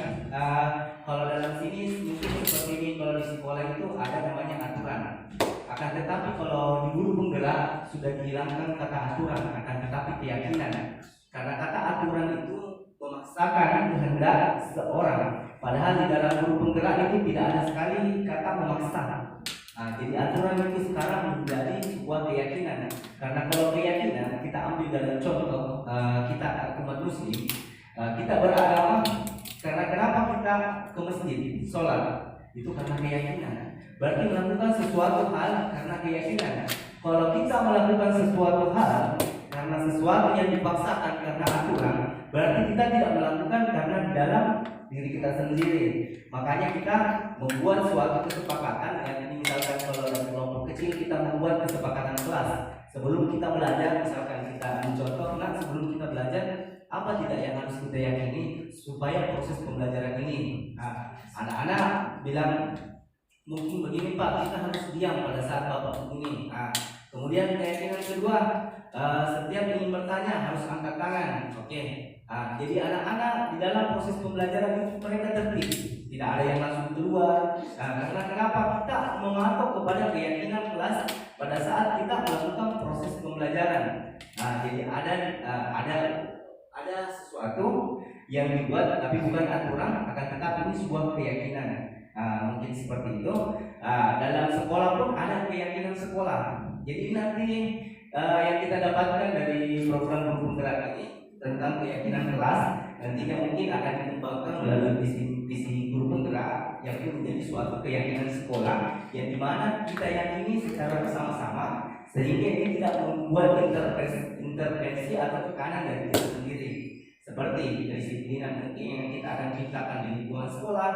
kalau dalam sini mungkin seperti ini, kalau di sekolah itu ada namanya aturan. Akan tetapi kalau di guru penggerak sudah dihilangkan kata aturan, akan tetapi keyakinan. Karena kata aturan itu memaksakan kehendak seseorang. Padahal di dalam guru penggerak itu tidak ada sekali kata memaksa. Jadi aturan itu sekarang menjadi sebuah keyakinan. Karena kalau keyakinan kita ambil dalam contoh kita umat muslim, kita beragama. Karena kenapa kita ke masjid sholat? Itu karena keyakinan. Berarti melakukan sesuatu hal karena keyakinan. Kalau kita melakukan sesuatu hal karena sesuatu yang dipaksakan karena aturan, berarti kita tidak melakukan karena di dalam diri kita sendiri. Makanya kita membuat suatu kesepakatan, yang misalkan kalau dalam kelompok kecil kita membuat kesepakatan kelas. Sebelum kita belajar, misalkan kita mencontoh, sebelum kita belajar apa tidak yang harus kita yakini supaya proses pembelajaran ini. Anak-anak bilang mungkin begini Pak, kita harus diam pada saat Bapak begini. Kemudian keyakinan kedua, setiap ingin bertanya harus angkat tangan. Oke. Jadi anak-anak di dalam proses pembelajaran itu mereka tertib, tidak ada yang langsung keluar. Karena kenapa? Kita mematok kepada keyakinan kelas pada saat kita melakukan proses pembelajaran. Jadi ada sesuatu yang dibuat tapi bukan aturan, akan tetapi ini sebuah keyakinan. Mungkin seperti itu. Dalam sekolah pun ada keyakinan sekolah. Jadi nanti yang kita dapatkan dari program guru penggerak ini tentang keyakinan kelas, nantinya mungkin akan dikembangkan melalui visi guru penggerak yang itu menjadi suatu keyakinan sekolah yang dimana kita yakini secara bersama-sama sehingga ini tidak membuat intervensi atau tekanan dari kita sendiri, seperti kedisiplinan mungkin yang kita akan ciptakan di lingkungan sekolah,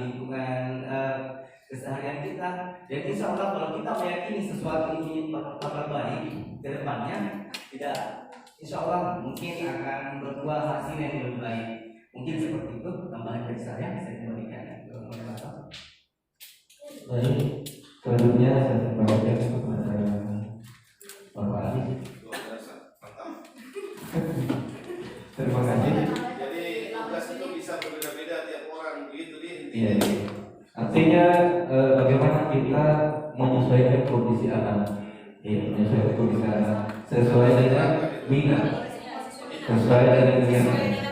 di lingkungan keseharian kita. Dan insya Allah kalau kita meyakini sesuatu ini bakal baik ke depannya, tidak, insya Allah mungkin akan berbuah hasil yang lebih baik. Mungkin seperti itu tambahan dari saya kembalikan ke Bapak. Baik, selanjutnya saya kembalikan kepada Bapak Ali. Terima kasih. Jadi tugas itu bisa berbeda-beda tiap orang, begitu dia. Iya. Artinya bagaimana kita menyesuaikan kondisi anak, menyesuaikan kondisi anak sesuai dengan minat, sesuai dengan minat.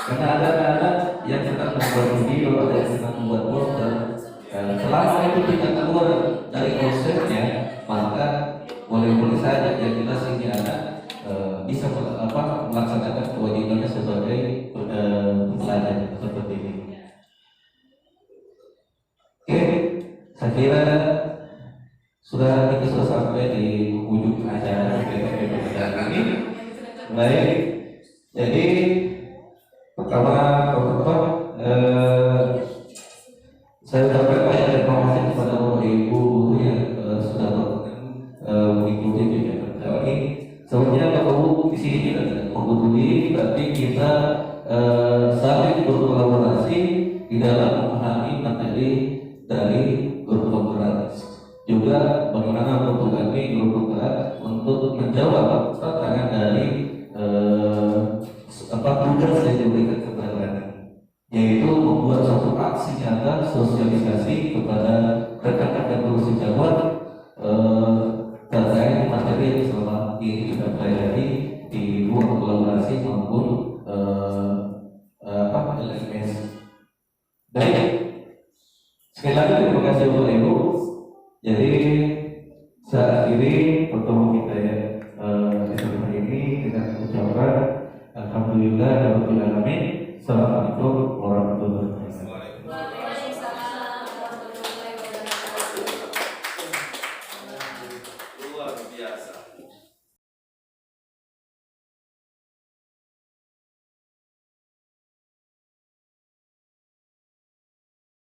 Karena ada anak yang sedang membuat video, ada yang sedang membuat poster. Selama itu tidak keluar dari konsepnya, maka boleh-boleh saja yang jelas ini anak bisa melaksanakan kewajibannya sebagai pelajar seperti ini. Oke, saya kira kita sudah sampai di ujung acara kita ini. Baik, jadi pertama saya ucapkan banyak informasi kepada Bapak Ibu guru yang sudah mengikuti kegiatan ini. Sebenarnya Bapak Ibu di sini kita tidak peduli, tapi kita saling berkolaborasi di dalam memahami materi dari guru penggerak, juga bagaimana bentuk kami guru penggerak untuk menjawab tantangan dari tugas yang diberikan kepada kami, yaitu membuat suatu aksi nyata sosialisasi kepada rekan-rekan guru sejawat terkait materi yang selama ini kita pelajari di ruang kolaborasi maupun LMS. Baik. Sekali lagi terima kasih Bapak Ibu. Jadi saat ini pertemuan kita ya di hari ini kita ucapkan alhamdulillah rabbil alamin. Assalamualaikum